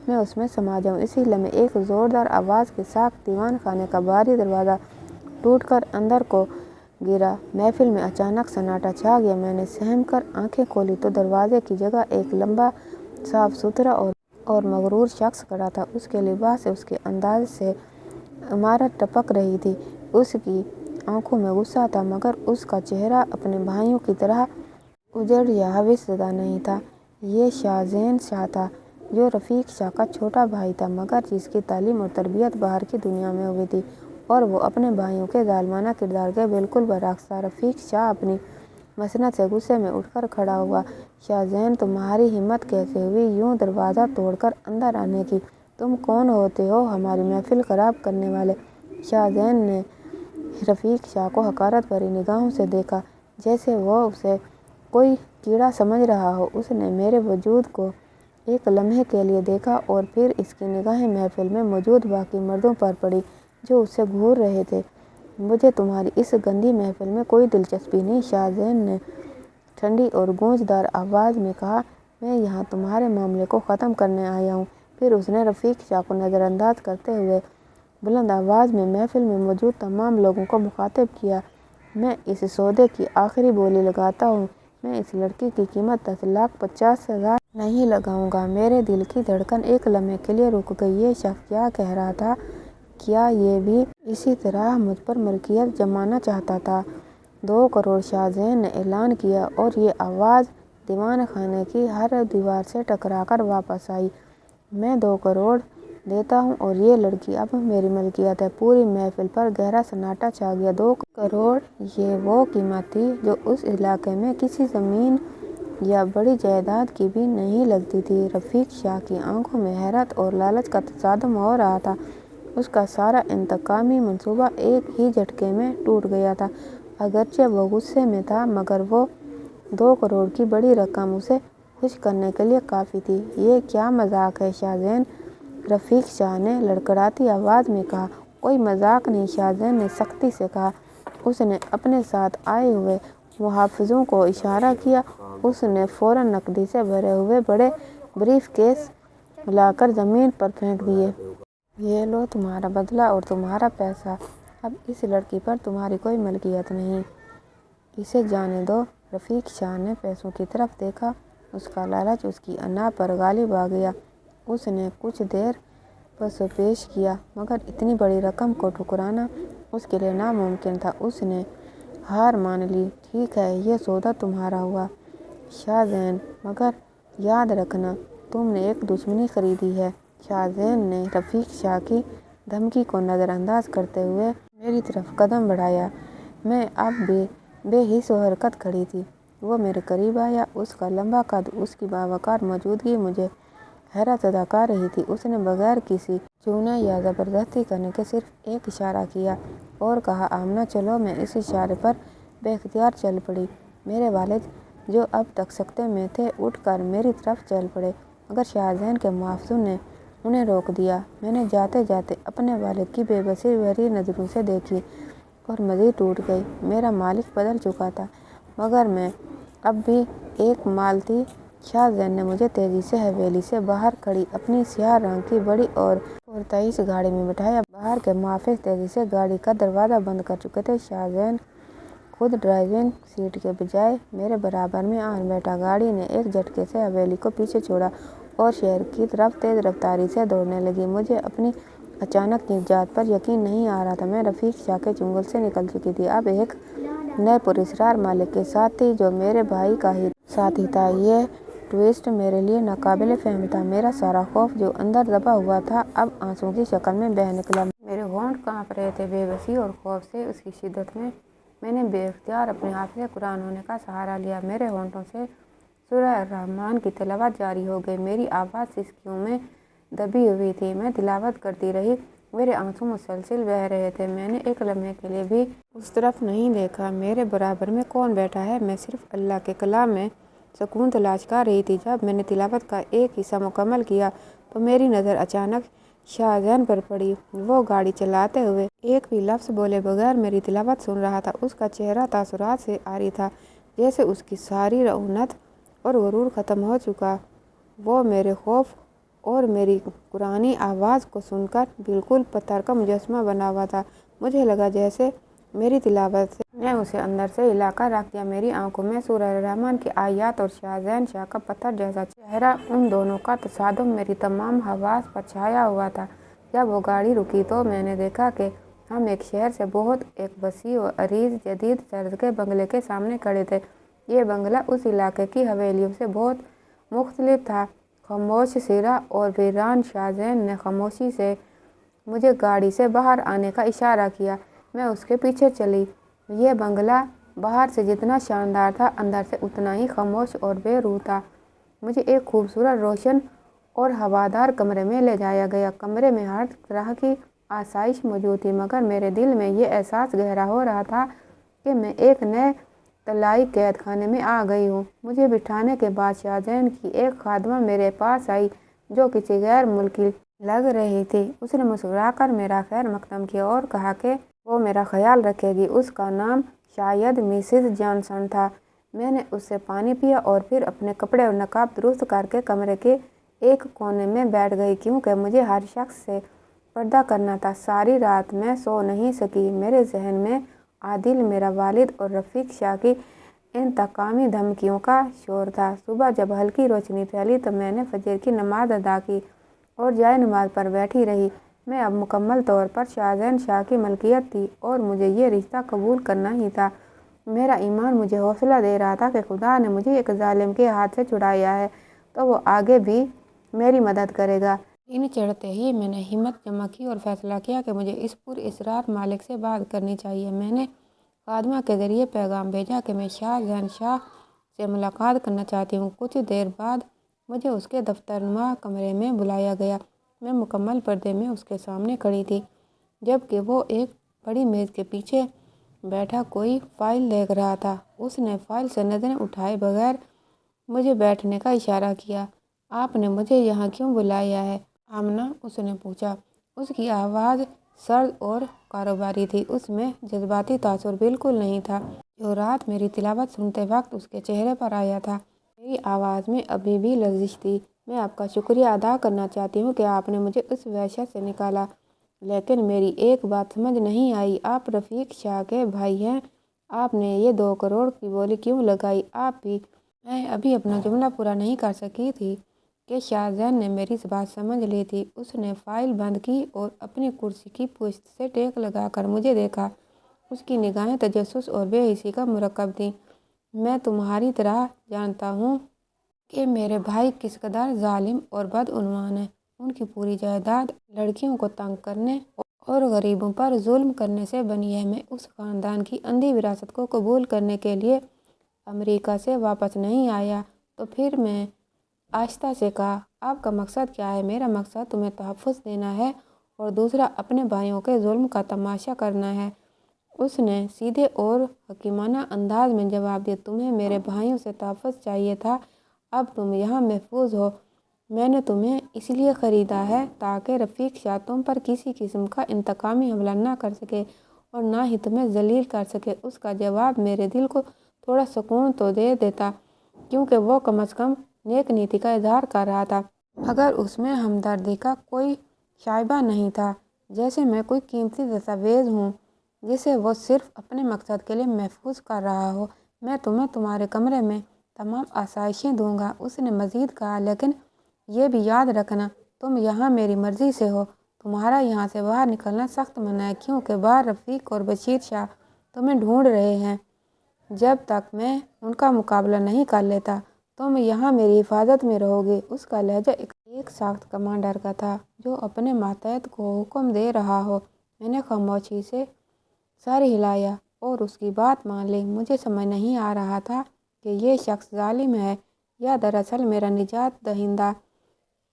मैं उसमें समा जाऊँ। इसी लम्हे एक ज़ोरदार आवाज़ के साथ दीवान खाने का भारी दरवाज़ा टूटकर अंदर को गिरा। महफिल में अचानक सन्नाटा छा गया। मैंने सहम कर आंखें खोली तो दरवाजे की जगह एक लंबा, साफ सुथरा और मगरूर शख्स खड़ा था। उसके लिबास से, उसके अंदाज से इमारत टपक रही थी। उसकी आंखों में गुस्सा था, मगर उसका चेहरा अपने भाइयों की तरह उजड़ या हविसदा नहीं था। ये शाहज़ैन शाह था, जो रफ़ीक शाह का छोटा भाई था, मगर जिसकी तालीम और तरबियत बाहर की दुनिया में हुई थी और वो अपने भाइयों के ज़ालिमाना किरदार के बिल्कुल बरअक्स था। रफ़ीक शाह अपनी मसनद से गुस्से में उठकर खड़ा हुआ। शाहज़ैन, तुम्हारी हिम्मत कैसे हुई यूं दरवाज़ा तोड़कर अंदर आने की? तुम कौन होते हो हमारी महफिल ख़राब करने वाले? शाहज़ैन ने रफ़ीक शाह को हकारत भरी निगाहों से देखा, जैसे वो उसे कोई कीड़ा समझ रहा हो। उसने मेरे वजूद को एक लम्हे के लिए देखा और फिर इसकी निगाहें महफिल में मौजूद बाकी मर्दों पर पड़ी जो उससे घूर रहे थे। मुझे तुम्हारी इस गंदी महफिल में कोई दिलचस्पी नहीं, शाहज़ैन ने ठंडी और गूंजदार आवाज़ में कहा। मैं यहाँ तुम्हारे मामले को ख़त्म करने आया हूँ। پھر اس نے رفیق شاہ کو نظر انداز کرتے ہوئے بلند آواز میں محفل میں موجود تمام لوگوں کو مخاطب کیا، میں اس سودے کی آخری بولی لگاتا ہوں، میں اس لڑکی کی قیمت 10,50,000 نہیں لگاؤں گا۔ میرے دل کی دھڑکن ایک لمحے کے لیے رک گئی۔ یہ شخص کیا کہہ رہا تھا؟ کیا یہ بھی اسی طرح مجھ پر ملکیت جمانا چاہتا تھا؟ 2 کروڑ شاہ زین نے اعلان کیا، اور یہ آواز دیوان خانے کی ہر دیوار سے ٹکرا کر واپس آئی، میں 2 کروڑ دیتا ہوں اور یہ لڑکی اب میری ملکیت ہے۔ پوری محفل پر گہرا سناٹا چھا گیا۔ 2 کروڑ یہ وہ قیمت تھی جو اس علاقے میں کسی زمین یا بڑی جائیداد کی بھی نہیں لگتی تھی۔ رفیق شاہ کی آنکھوں میں حیرت اور لالچ کا تصادم ہو رہا تھا۔ اس کا سارا انتقامی منصوبہ ایک ہی جھٹکے میں ٹوٹ گیا تھا۔ اگرچہ وہ غصے میں تھا، مگر وہ 2 کروڑ کی بڑی رقم اسے خوش کرنے کے لیے کافی تھی۔ یہ کیا مذاق ہے شاہ زین؟ رفیق شاہ نے لڑکھڑاتی آواز میں کہا۔ کوئی مذاق نہیں، شاہ زین نے سختی سے کہا۔ اس نے اپنے ساتھ آئے ہوئے محافظوں کو اشارہ کیا۔ اس نے فوراً نقدی سے بھرے ہوئے بڑے بریف کیس لا کر زمین پر پھینک دیے۔ یہ لو تمہارا بدلہ اور تمہارا پیسہ۔ اب اس لڑکی پر تمہاری کوئی ملکیت نہیں، اسے جانے دو۔ رفیق شاہ نے پیسوں کی طرف دیکھا۔ اس کا لالچ اس کی انا پر غالب آ گیا۔ اس نے کچھ دیر پس و پیش کیا، مگر اتنی بڑی رقم کو ٹھکرانا اس کے لیے ناممکن تھا۔ اس نے ہار مان لی۔ ٹھیک ہے، یہ سودا تمہارا ہوا شاہ زین، مگر یاد رکھنا تم نے ایک دشمنی خریدی ہے۔ شاہ زین نے رفیق شاہ کی دھمکی کو نظر انداز کرتے ہوئے میری طرف قدم بڑھایا۔ میں اب بھی بے حس و حرکت کھڑی تھی۔ وہ میرے قریب آیا۔ اس کا لمبا قد، اس کی باوقار موجودگی مجھے حیرت زدہ کر رہی تھی۔ اس نے بغیر کسی چھونے یا زبردستی کرنے کے صرف ایک اشارہ کیا اور کہا، آمنہ چلو۔ میں اس اشارے پر بے اختیار چل پڑی۔ میرے والد جو اب تک سکتے میں تھے اٹھ کر میری طرف چل پڑے، مگر شاہ زین کے محافظوں نے انہیں روک دیا۔ میں نے جاتے جاتے اپنے والد کی بے بسی بھری نظروں سے دیکھی اور مزید ٹوٹ گئی۔ میرا مالک بدل چکا تھا، مگر میں اب بھی ایک مال تھی۔ شاہ زین نے مجھے تیزی سے حویلی سے باہر کھڑی اپنی سیاہ رنگ کی بڑی اور پرتعیش گاڑی میں بٹھایا۔ باہر کے محافظ تیزی سے گاڑی کا دروازہ بند کر چکے تھے۔ شاہ زین خود ڈرائیونگ سیٹ کے بجائے میرے برابر میں آن بیٹھا۔ گاڑی نے ایک جھٹکے سے حویلی کو پیچھے چھوڑا اور شہر کی طرف تیز رفتاری سے دوڑنے لگی۔ مجھے اپنی اچانک نجات پر یقین نہیں آ رہا تھا۔ میں رفیق شاہ کے چنگل سے نکل چکی تھی، اب ایک نئے پراسرار مالک کے ساتھ تھی جو میرے بھائی کا ہی ساتھی تھا۔ یہ ٹوئسٹ میرے لیے ناقابل فہم تھا۔ میرا سارا خوف جو اندر دبا ہوا تھا اب آنسوؤں کی شکل میں بہہ نکلا۔ میرے ہونٹ کانپ رہے تھے بے بسی اور خوف سے۔ اس کی شدت میں نے بے اختیار اپنے حافظ قرآن ہونے کا سہارا لیا۔ میرے ہونٹوں سے سورہ الرحمن کی تلاوت جاری ہو گئی۔ میری آواز سسکیوں میں دبی ہوئی تھی۔ میں تلاوت کرتی رہی، میرے آنسو مسلسل بہہ رہے تھے۔ میں نے ایک لمحے کے لیے بھی اس طرف نہیں دیکھا۔ میرے برابر میں کون بیٹھا ہے؟ میں صرف اللہ کے کلام میں سکون تلاش کر رہی تھی۔ جب میں نے تلاوت کا ایک حصہ مکمل کیا تو میری نظر اچانک شاہ زین پر پڑی۔ وہ گاڑی چلاتے ہوئے ایک بھی لفظ بولے بغیر میری تلاوت سن رہا تھا۔ اس کا چہرہ تاثرات سے عاری تھا، جیسے اس کی ساری رعونت اور غرور ختم ہو چکا۔ وہ میرے خوف اور میری قرآنی آواز کو سن کر بالکل پتھر کا مجسمہ بنا ہوا تھا۔ مجھے لگا جیسے میری تلاوت نے اسے اندر سے ہلا کر رکھ دیا۔ میری آنکھوں میں سورہ الرحمن کی آیات اور شاہ زین شاہ کا پتھر جیسا چہرہ، ان دونوں کا تصادم میری تمام حواس پر چھایا ہوا تھا۔ جب وہ گاڑی رکی تو میں نے دیکھا کہ ہم ایک شہر سے ایک وسیع و عریض جدید طرز کے بنگلے کے سامنے کھڑے تھے۔ یہ بنگلہ اس علاقے کی حویلیوں سے بہت مختلف تھا، خاموش، سیرا اور ویران۔ شاہ زین نے خاموشی سے مجھے گاڑی سے باہر آنے کا اشارہ کیا۔ میں اس کے پیچھے چلی۔ یہ بنگلہ باہر سے جتنا شاندار تھا، اندر سے اتنا ہی خاموش اور بے روح تھا۔ مجھے ایک خوبصورت، روشن اور ہوادار کمرے میں لے جایا گیا۔ کمرے میں ہر طرح کی آسائش موجود تھی، مگر میرے دل میں یہ احساس گہرا ہو رہا تھا کہ میں ایک نئے طلائی قید خانے میں آ گئی ہوں۔ مجھے بٹھانے کے بعد شاہ زین کی ایک خادمہ میرے پاس آئی جو کسی غیر ملکی لگ رہی تھی۔ اس نے مسکرا کر میرا خیر مقدم کیا اور کہا کہ وہ میرا خیال رکھے گی۔ اس کا نام شاید مسز جانسن تھا۔ میں نے اس سے پانی پیا اور پھر اپنے کپڑے اور نقاب درست کر کے کمرے کی ایک کونے میں بیٹھ گئی کیونکہ مجھے ہر شخص سے پردہ کرنا تھا۔ ساری رات میں سو نہیں سکی۔ میرے ذہن میں عادل، میرا والد اور رفیق شاہ کی انتقامی دھمکیوں کا شور تھا۔ صبح جب ہلکی روشنی پھیلی تو میں نے فجر کی نماز ادا کی اور جائے نماز پر بیٹھی رہی۔ میں اب مکمل طور پر شاہزین شاہ کی ملکیت تھی اور مجھے یہ رشتہ قبول کرنا ہی تھا۔ میرا ایمان مجھے حوصلہ دے رہا تھا کہ خدا نے مجھے ایک ظالم کے ہاتھ سے چھڑایا ہے تو وہ آگے بھی میری مدد کرے گا۔ دن چڑھتے ہی میں نے ہمت جمع کی اور فیصلہ کیا کہ مجھے اس پراسرار مالک سے بات کرنی چاہیے۔ میں نے خادمہ کے ذریعے پیغام بھیجا کہ میں شاہزین شاہ سے ملاقات کرنا چاہتی ہوں۔ کچھ دیر بعد مجھے اس کے دفتر نما کمرے میں بلایا گیا۔ میں مکمل پردے میں اس کے سامنے کھڑی تھی جبکہ وہ ایک بڑی میز کے پیچھے بیٹھا کوئی فائل دیکھ رہا تھا۔ اس نے فائل سے نظریں اٹھائے بغیر مجھے بیٹھنے کا اشارہ کیا۔ آپ نے مجھے یہاں کیوں بلایا ہے آمنہ؟ اس نے پوچھا۔ اس کی آواز سرد اور کاروباری تھی۔ اس میں جذباتی تاثر بالکل نہیں تھا جو رات میری تلاوت سنتے وقت اس کے چہرے پر آیا تھا۔ میری آواز میں ابھی بھی لرزش تھی۔ میں آپ کا شکریہ ادا کرنا چاہتی ہوں کہ آپ نے مجھے اس وحشت سے نکالا، لیکن میری ایک بات سمجھ نہیں آئی۔ آپ رفیق شاہ کے بھائی ہیں، آپ نے یہ 2 کروڑ کی بولی کیوں لگائی؟ آپ بھی؟ میں ابھی اپنا جملہ پورا نہیں کر سکی تھی کہ شاہزین نے میری بات سمجھ لی تھی۔ اس نے فائل بند کی اور اپنی کرسی کی پشت سے ٹیک لگا کر مجھے دیکھا۔ اس کی نگاہیں تجسس اور بے حسی کا مرکب تھیں۔ میں تمہاری طرح جانتا ہوں کہ میرے بھائی کس قدر ظالم اور بدعنوان ہیں۔ ان کی پوری جائیداد لڑکیوں کو تنگ کرنے اور غریبوں پر ظلم کرنے سے بنی ہے۔ میں اس خاندان کی اندھی وراثت کو قبول کرنے کے لیے امریکہ سے واپس نہیں آیا۔ تو پھر؟ میں آہستہ سے کہا۔ آپ کا مقصد کیا ہے؟ میرا مقصد تمہیں تحفظ دینا ہے اور دوسرا اپنے بھائیوں کے ظلم کا تماشا کرنا ہے۔ اس نے سیدھے اور حکیمانہ انداز میں جواب دیا۔ تمہیں میرے بھائیوں سے تحفظ چاہیے تھا، اب تم یہاں محفوظ ہو۔ میں نے تمہیں اس لیے خریدا ہے تاکہ رفیق شاہ تم پر کسی قسم کا انتقامی حملہ نہ کر سکے اور نہ ہی تمہیں ذلیل کر سکے۔ اس کا جواب میرے دل کو تھوڑا سکون تو دے دیتا کیونکہ وہ کم از کم نیک نیتی کا اظہار کر رہا تھا، مگر اس میں ہمدردی کا کوئی شائبہ نہیں تھا، جیسے میں کوئی قیمتی دستاویز ہوں جسے وہ صرف اپنے مقصد کے لیے محفوظ کر رہا ہو۔ میں تمہیں تمہارے کمرے میں تمام آسائشیں دوں گا، اس نے مزید کہا، لیکن یہ بھی یاد رکھنا تم یہاں میری مرضی سے ہو۔ تمہارا یہاں سے باہر نکلنا سخت منع ہے کیونکہ باہر رفیق اور بشیر شاہ تمہیں ڈھونڈ رہے ہیں۔ جب تک میں ان کا مقابلہ نہیں کر لیتا تم یہاں میری حفاظت میں رہو گے۔ اس کا لہجہ ایک سخت کمانڈر کا تھا جو اپنے ماتحت کو حکم دے رہا ہو۔ میں نے خاموشی سے سر ہلایا اور اس کی بات مان لی۔ مجھے سمجھ نہیں آ رہا تھا کہ یہ شخص ظالم ہے یا دراصل میرا نجات دہندہ۔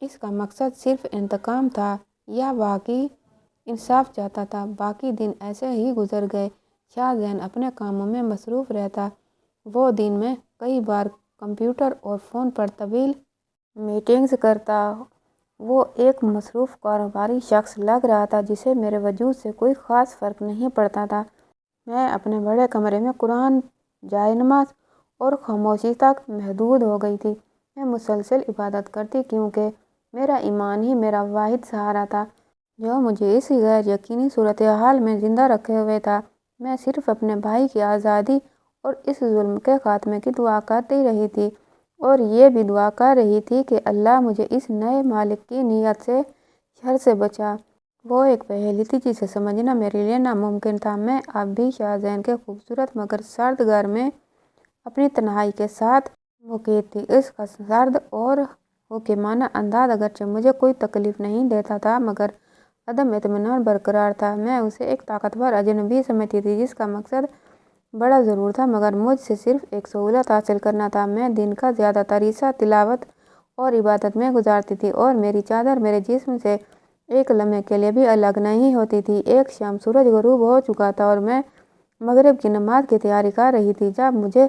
اس کا مقصد صرف انتقام تھا یا واقعی انصاف چاہتا تھا۔ باقی دن ایسے ہی گزر گئے۔ شاہزین اپنے کاموں میں مصروف رہتا۔ وہ دن میں کئی بار کمپیوٹر اور فون پر طویل میٹنگز کرتا۔ وہ ایک مصروف کاروباری شخص لگ رہا تھا جسے میرے وجود سے کوئی خاص فرق نہیں پڑتا تھا۔ میں اپنے بڑے کمرے میں قرآن، جائے نماز اور خاموشی تک محدود ہو گئی تھی۔ میں مسلسل عبادت کرتی کیونکہ میرا ایمان ہی میرا واحد سہارا تھا جو مجھے اس غیر یقینی صورتحال میں زندہ رکھے ہوئے تھا۔ میں صرف اپنے بھائی کی آزادی اور اس ظلم کے خاتمے کی دعا کرتی رہی تھی اور یہ بھی دعا کر رہی تھی کہ اللہ مجھے اس نئے مالک کی نیت سے شر سے بچا۔ وہ ایک پہیلی تھی جسے سمجھنا میرے لیے ناممکن تھا۔ میں اب بھی شاہزین کے خوبصورت مگر سرد گھر میں اپنی تنہائی کے ساتھ مقید تھی۔ اس کا سرد اور حکیمانہ انداز اگرچہ مجھے کوئی تکلیف نہیں دیتا تھا مگر عدم اطمینان برقرار تھا۔ میں اسے ایک طاقتور اجنبی سمجھتی تھی جس کا مقصد بڑا ضرور تھا مگر مجھ سے صرف ایک سہولت حاصل کرنا تھا۔ میں دن کا زیادہ تر حصہ تلاوت اور عبادت میں گزارتی تھی اور میری چادر میرے جسم سے ایک لمحے کے لیے بھی الگ نہیں ہوتی تھی۔ ایک شام سورج غروب ہو چکا تھا اور میں مغرب کی نماز کی تیاری کر رہی تھی جب مجھے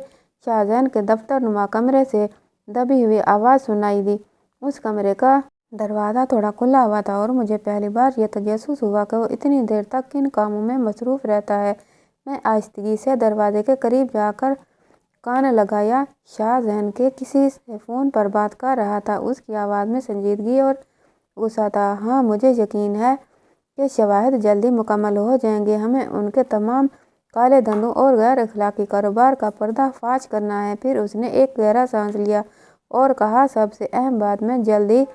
شاہزین کے دفتر نما کمرے سے دبی ہوئی آواز سنائی دی۔ اس کمرے کا دروازہ تھوڑا کھلا ہوا تھا اور مجھے پہلی بار یہ تجسس ہوا کہ وہ اتنی دیر تک کن کاموں میں مصروف رہتا ہے۔ میں آہستگی سے دروازے کے قریب جا کر कान लगाया। शाहजहान के किसी से फ़ोन पर बात कर रहा था। उसकी आवाज़ में संजीदगी और गुस्सा था। हाँ, मुझे यकीन है कि शवाहिद जल्दी मुकम्मल हो जाएंगे। हमें उनके तमाम काले धंधों और गैर अखलाकी कारोबार का पर्दाफाश करना है। फिर उसने एक गहरा सांस लिया और कहा, सबसे अहम बात, मैं जल्दी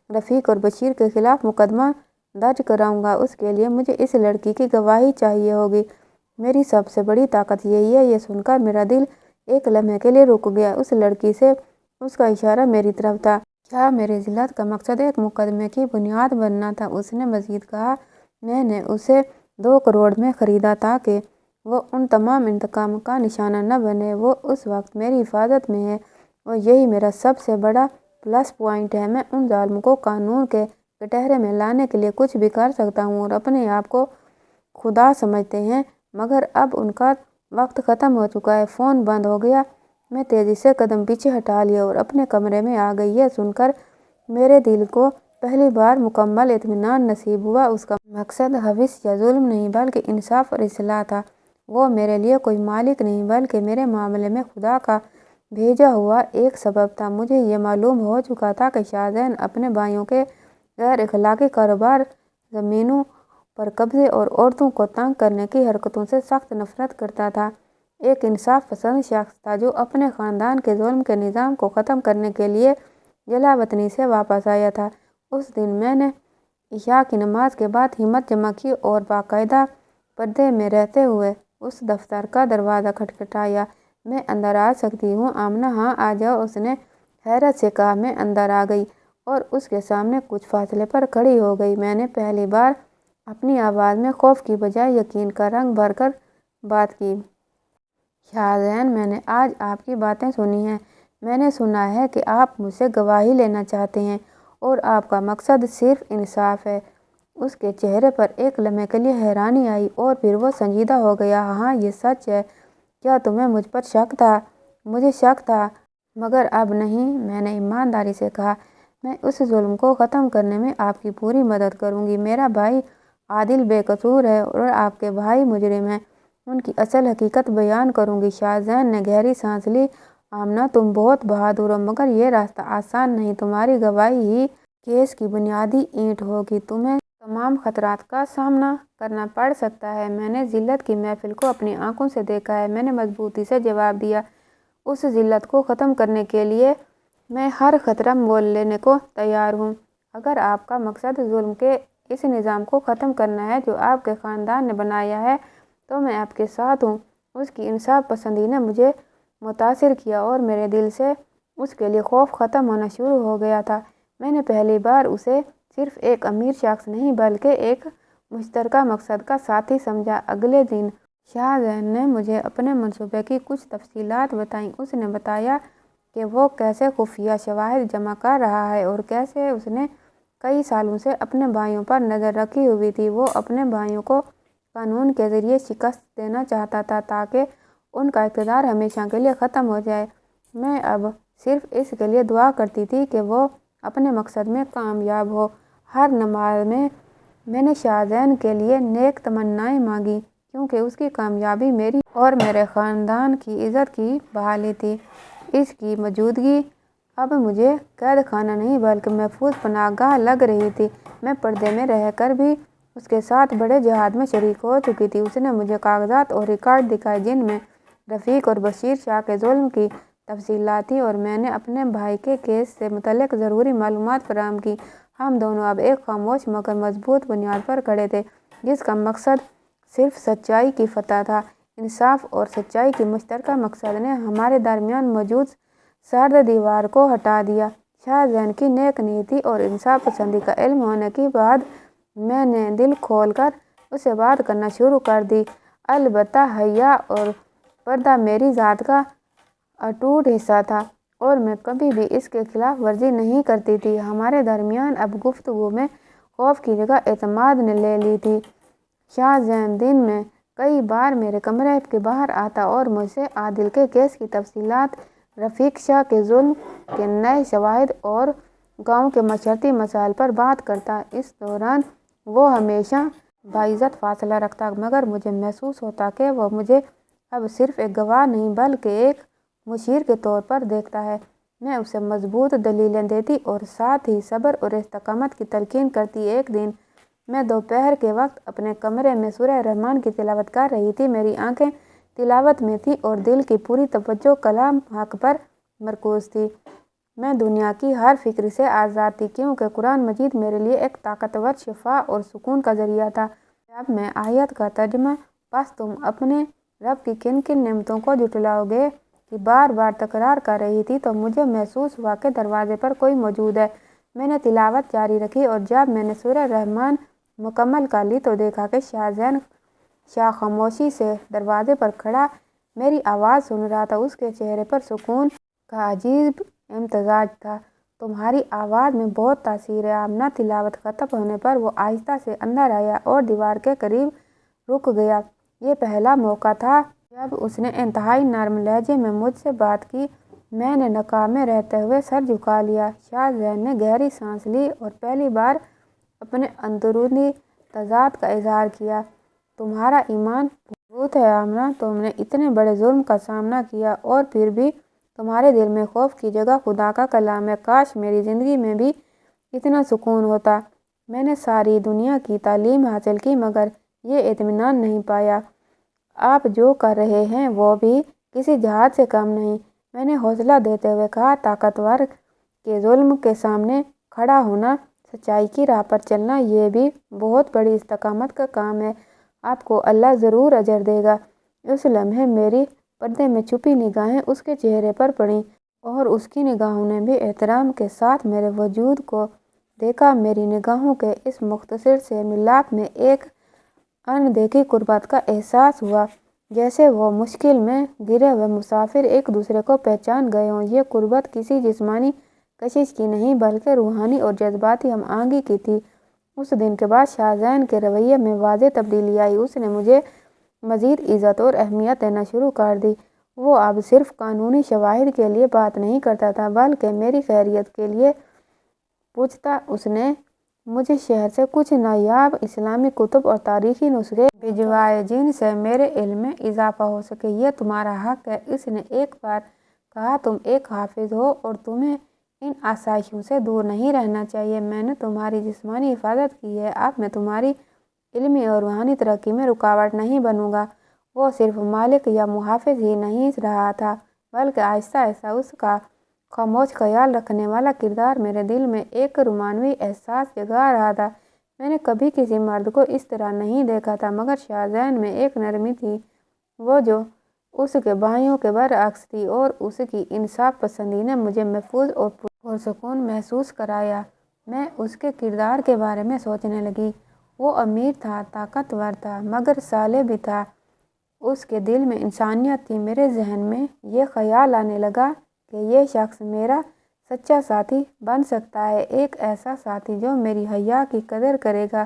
रफ़ीक और बशीर के खिलाफ मुकदमा दर्ज कराऊंगा। उसके लिए मुझे इस लड़की की गवाही चाहिए होगी। मेरी सबसे बड़ी ताकत यही है। ये सुनकर मेरा दिल एक लम्हे के लिए रुक गया। उस लड़की से उसका इशारा मेरी तरफ था। क्या मेरी जिल्लत का मकसद एक मुकदमे की बुनियाद बनना था? उसने मजीद कहा, मैंने उसे 2 करोड़ में ख़रीदा ताकि वो उन तमाम इंतकाम का निशाना न बने। वो उस वक्त मेरी हिफाजत में है और यही मेरा सबसे बड़ा प्लस पॉइंट है। मैं उन जालिमों को कानून के कटहरे में लाने के लिए कुछ भी कर सकता हूँ और अपने आप को खुदा समझते हैं, मगर अब उनका वक्त ख़त्म हो चुका है। फ़ोन बंद हो गया। मैं तेज़ी से कदम पीछे हटा लिया और अपने कमरे में आ गई। यह सुनकर मेरे दिल को पहली बार मुकम्मल इत्मीनान नसीब हुआ। उसका मकसद हविस या जुल्म नहीं बल्कि इंसाफ और इस्लाह था। वो मेरे लिए कोई मालिक नहीं बल्कि मेरे मामले में खुदा का भेजा हुआ एक सबब था। मुझे ये मालूम हो चुका था कि शाहजहान अपने भाइयों के गैर अखलाकी कारोबार, ज़मीनों पर कब्जे और औरतों को तंग करने की हरकतों से सख्त नफरत करता था। एक इंसाफ पसंद शख्स था जो अपने ख़ानदान के जुल्म के निज़ाम को ख़त्म करने के लिए जलावतनी से वापस आया था। उस दिन मैंने इशा की नमाज के बाद हिम्मत जमा की और बाकायदा पर्दे में रहते हुए उस दफ्तर का दरवाज़ा खटखटाया। मैं अंदर आ सकती हूँ आमना? हाँ, आ जाओ, उसने हैरत से कहा। मैं अंदर आ गई और उसके सामने कुछ फासले पर खड़ी हो गई। मैंने पहली बार अपनी आवाज़ में खौफ की बजाय यकीन का रंग भरकर बात की। शाहजहान, मैंने आज आपकी बातें सुनी हैं। मैंने सुना है कि आप मुझसे गवाही लेना चाहते हैं और आपका मकसद सिर्फ इंसाफ है। उसके चेहरे पर एक लम्हे के लिए हैरानी आई और फिर वो संजीदा हो गया। हाँ, ये सच है। क्या तुम्हें मुझ पर शक था? मुझे शक था, मगर अब नहीं, मैंने ईमानदारी से कहा। मैं उस जुल्म को ख़त्म करने में आपकी पूरी मदद करूँगी। मेरा भाई आदिल बेकसूर है और आपके भाई मुजरिम हैं। उनकी असल हकीकत बयान करूँगी। शाहजहान ने गहरी सांस ली। आमना, तुम बहुत बहादुर हो, मगर ये रास्ता आसान नहीं। तुम्हारी गवाही ही केस की बुनियादी ईंट होगी। तुम्हें तमाम खतरात का सामना करना पड़ सकता है। मैंने जिल्लत की महफिल को अपनी आंखों से देखा है। मैंने मजबूती से जवाब दिया। उस जिल्लत को ख़त्म करने के लिए मैं हर खतरा मोल लेने को तैयार हूँ। अगर आपका मकसद जुल्म के इस निज़ाम को ख़त्म करना है जो आपके ख़ानदान ने बनाया है, तो मैं आपके साथ हूँ। उसकी इंसाफ पसंदी ने मुझे मुतासिर किया और मेरे दिल से उसके लिए खौफ ख़त्म होना शुरू हो गया था। मैंने पहली बार उसे सिर्फ एक अमीर शख्स नहीं बल्कि एक मुश्तरका मकसद का साथी समझा। अगले दिन शाहजहान ने मुझे अपने मंसूबे की कुछ तफसीलात बताईं। उसने बताया कि वो कैसे खुफिया शवाहिद जमा कर रहा है और कैसे उसने कई सालों से अपने भाइयों पर नज़र रखी हुई थी। वो अपने भाइयों को कानून के ज़रिए शिकस्त देना चाहता था ताकि उनका इक़्तिदार हमेशा के लिए ख़त्म हो जाए। मैं अब सिर्फ इसके लिए दुआ करती थी कि वो अपने मकसद में कामयाब हो। हर नमाज में मैंने शाहजहान के लिए नेक तमन्नाएं मांगी क्योंकि उसकी कामयाबी मेरी और मेरे ख़ानदान की इज़्ज़त की बहाली थी। इसकी मौजूदगी अब मुझे कैद खाना नहीं बल्कि महफूज पनाहगाह लग रही थी। मैं पर्दे में रहकर भी उसके साथ बड़े जहाद में शरीक हो चुकी थी। उसने मुझे कागजात और रिकॉर्ड दिखाए जिनमें रफ़ीक और बशीर शाह के जुल्म की तफसीलात थी और मैंने अपने भाई के केस से मुतल्लिक़ ज़रूरी मालूमात फराहम की। हम दोनों अब एक खामोश मगर मजबूत बुनियाद पर खड़े थे जिसका मकसद सिर्फ सच्चाई की फतह था। इंसाफ और सच्चाई की मुश्तरका मकसद ने हमारे दरमियान मौजूद सर्द दीवार को हटा दिया। शाहजहान की नेक नीति और इंसाफ पसंदी का इल्म होने के बाद मैंने दिल खोल कर उससे बात करना शुरू कर दी। अलबत्ता हया और पर्दा मेरी ज़ात का अटूट हिस्सा था और मैं कभी भी इसके खिलाफ वर्जी नहीं करती थी। हमारे दरमियान अब गुफ्तगू में खौफ की जगह एतमाद ने ले ली थी। शाहजहान दिन में कई बार मेरे कमरे के बाहर आता और मुझसे आदिल के केस की तफसीलात, रफ़ीक शाह के जुल्म के नए शवाहिद और गांव के मशरती मसाइल पर बात करता। इस दौरान वो हमेशा बाइज़्ज़त फासला रखता, मगर मुझे महसूस होता कि वो मुझे अब सिर्फ एक गवाह नहीं बल्कि एक مشیر کے طور پر دیکھتا ہے۔ میں اسے مضبوط دلیلیں دیتی اور ساتھ ہی صبر اور استقامت کی تلقین کرتی۔ ایک دن میں دوپہر کے وقت اپنے کمرے میں سورہ رحمان کی تلاوت کر رہی تھی۔ میری آنکھیں تلاوت میں تھیں اور دل کی پوری توجہ کلام حق پر مرکوز تھی۔ میں دنیا کی ہر فکر سے آزاد تھی کیونکہ قرآن مجید میرے لیے ایک طاقتور شفا اور سکون کا ذریعہ تھا۔ جب میں آیت کا ترجمہ "بس تم اپنے رب کی کن کن نعمتوں کو جھٹلاؤ گے" کی بار بار تکرار کر رہی تھی تو مجھے محسوس ہوا کہ دروازے پر کوئی موجود ہے۔ میں نے تلاوت جاری رکھی اور جب میں نے سورہ رحمان مکمل کر لی تو دیکھا کہ شاہ خاموشی سے دروازے پر کھڑا میری آواز سن رہا تھا۔ اس کے چہرے پر سکون کا عجیب امتزاج تھا۔ "تمہاری آواز میں بہت تاثیر ہے" آمنہ تلاوت ختم ہونے پر وہ آہستہ سے اندر آیا اور دیوار کے قریب رک گیا۔ یہ پہلا موقع تھا جب اس نے انتہائی نرم لہجے میں مجھ سے بات کی۔ میں نے نقاب میں رہتے ہوئے سر جھکا لیا۔ شاہ زین نے گہری سانس لی اور پہلی بار اپنے اندرونی تضاد کا اظہار کیا۔ "تمہارا ایمان مضبوط ہے آمنہ۔ تم نے اتنے بڑے جرم کا سامنا کیا اور پھر بھی تمہارے دل میں خوف کی جگہ خدا کا کلام ہے۔ کاش میری زندگی میں بھی اتنا سکون ہوتا۔ میں نے ساری دنیا کی تعلیم حاصل کی مگر یہ اطمینان نہیں پایا۔ آپ جو کر رہے ہیں وہ بھی کسی جہاد سے کم نہیں"۔ میں نے حوصلہ دیتے ہوئے کہا، "طاقتور کے ظلم کے سامنے کھڑا ہونا، سچائی کی راہ پر چلنا، یہ بھی بہت بڑی استقامت کا کام ہے۔ آپ کو اللہ ضرور اجر دے گا"۔ اس لمحے میری پردے میں چھپی نگاہیں اس کے چہرے پر پڑیں اور اس کی نگاہوں نے بھی احترام کے ساتھ میرے وجود کو دیکھا۔ میری نگاہوں کے اس مختصر سے ملاپ میں ایک اندیکھی قربت کا احساس ہوا، جیسے وہ مشکل میں گرے ہوئے مسافر ایک دوسرے کو پہچان گئے ہوں۔ یہ قربت کسی جسمانی کشش کی نہیں بلکہ روحانی اور جذباتی ہم آہنگی کی تھی۔ اس دن کے بعد شاہ زین کے رویے میں واضح تبدیلی آئی۔ اس نے مجھے مزید عزت اور اہمیت دینا شروع کر دی۔ وہ اب صرف قانونی شواہد کے لیے بات نہیں کرتا تھا بلکہ میری خیریت کے لیے پوچھتا۔ اس نے مجھے شہر سے کچھ نایاب اسلامی کتب اور تاریخی نسخے بھجوائے جن سے میرے علم میں اضافہ ہو سکے۔ "یہ تمہارا حق ہے"، اس نے ایک بار کہا، "تم ایک حافظ ہو اور تمہیں ان آسائشوں سے دور نہیں رہنا چاہیے۔ میں نے تمہاری جسمانی حفاظت کی ہے، اب میں تمہاری علمی اور روحانی ترقی میں رکاوٹ نہیں بنوں گا"۔ وہ صرف مالک یا محافظ ہی نہیں رہا تھا بلکہ آہستہ آہستہ اس کا خاموش خیال رکھنے والا کردار میرے دل میں ایک رومانوی احساس جگا رہا تھا۔ میں نے کبھی کسی مرد کو اس طرح نہیں دیکھا تھا مگر شاہ زین میں ایک نرمی تھی وہ جو اس کے بھائیوں کے برعکس تھی اور اس کی انصاف پسندی نے مجھے محفوظ اور پرسکون محسوس کرایا۔ میں اس کے کردار کے بارے میں سوچنے لگی۔ وہ امیر تھا، طاقتور تھا مگر صالح بھی تھا۔ اس کے دل میں انسانیت تھی۔ میرے ذہن میں یہ خیال آنے لگا کہ یہ شخص میرا سچا ساتھی بن سکتا ہے، ایک ایسا ساتھی جو میری حیا کی قدر کرے گا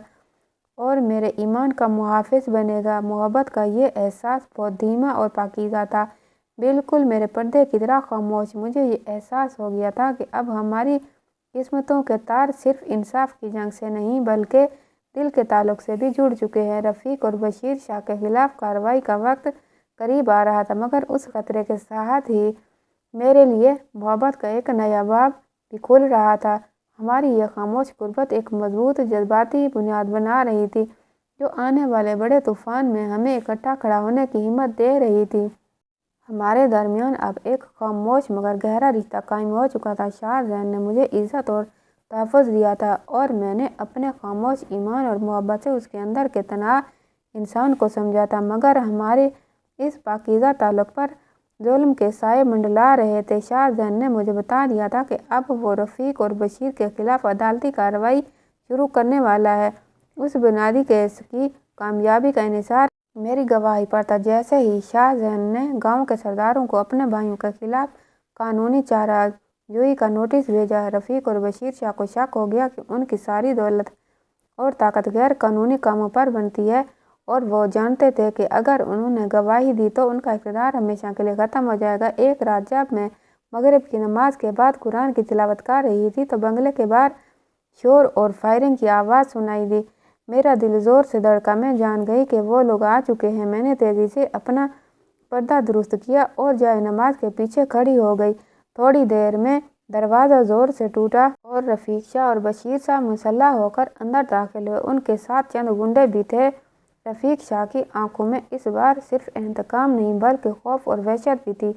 اور میرے ایمان کا محافظ بنے گا۔ محبت کا یہ احساس بہت دھیما اور پاکیزہ تھا، بالکل میرے پردے کی طرح خاموش۔ مجھے یہ احساس ہو گیا تھا کہ اب ہماری قسمتوں کے تار صرف انصاف کی جنگ سے نہیں بلکہ دل کے تعلق سے بھی جڑ چکے ہیں۔ رفیق اور بشیر شاہ کے خلاف کارروائی کا وقت قریب آ رہا تھا مگر اس خطرے کے ساتھ ہی میرے لیے محبت کا ایک نیا باب بھی کھل رہا تھا۔ ہماری یہ خاموش قربت ایک مضبوط جذباتی بنیاد بنا رہی تھی جو آنے والے بڑے طوفان میں ہمیں اکٹھا کھڑا ہونے کی ہمت دے رہی تھی۔ ہمارے درمیان اب ایک خاموش مگر گہرا رشتہ قائم ہو چکا تھا۔ شاہ زین نے مجھے عزت اور تحفظ دیا تھا اور میں نے اپنے خاموش ایمان اور محبت سے اس کے اندر کے تنہا انسان کو سمجھا تھا مگر ہمارے اس پاکیزہ تعلق پر ظلم کے سائے منڈلا رہے تھے۔ شاہ زین نے مجھے بتا دیا تھا کہ اب وہ رفیق اور بشیر کے خلاف عدالتی کارروائی شروع کرنے والا ہے۔ اس بنیادی کیس کی کامیابی کا انحصار میری گواہی پر تھا۔ جیسے ہی شاہ زین نے گاؤں کے سرداروں کو اپنے بھائیوں کے خلاف قانونی چارہ جوئی کا نوٹس بھیجا، رفیق اور بشیر شاہ کو شک ہو گیا کہ ان کی ساری دولت اور طاقت غیر قانونی کاموں پر بنتی ہے اور وہ جانتے تھے کہ اگر انہوں نے گواہی دی تو ان کا اقتدار ہمیشہ کے لیے ختم ہو جائے گا۔ ایک رات جب میں مغرب کی نماز کے بعد قرآن کی تلاوت کر رہی تھی تو بنگلے کے باہر شور اور فائرنگ کی آواز سنائی دی۔ میرا دل زور سے دھڑکا۔ میں جان گئی کہ وہ لوگ آ چکے ہیں۔ میں نے تیزی سے اپنا पर्दा दुरुस्त किया और जाए नमाज के पीछे खड़ी हो गई। थोड़ी देर में दरवाज़ा ज़ोर से टूटा और रफ़ीक शाह और बशीर शाह मुसल्लह होकर अंदर दाखिल हुए। उनके साथ चंद गुंडे भी थे। रफ़ीक शाह की आंखों में इस बार सिर्फ इंतकाम नहीं बल्कि खौफ और वहशत भी थी।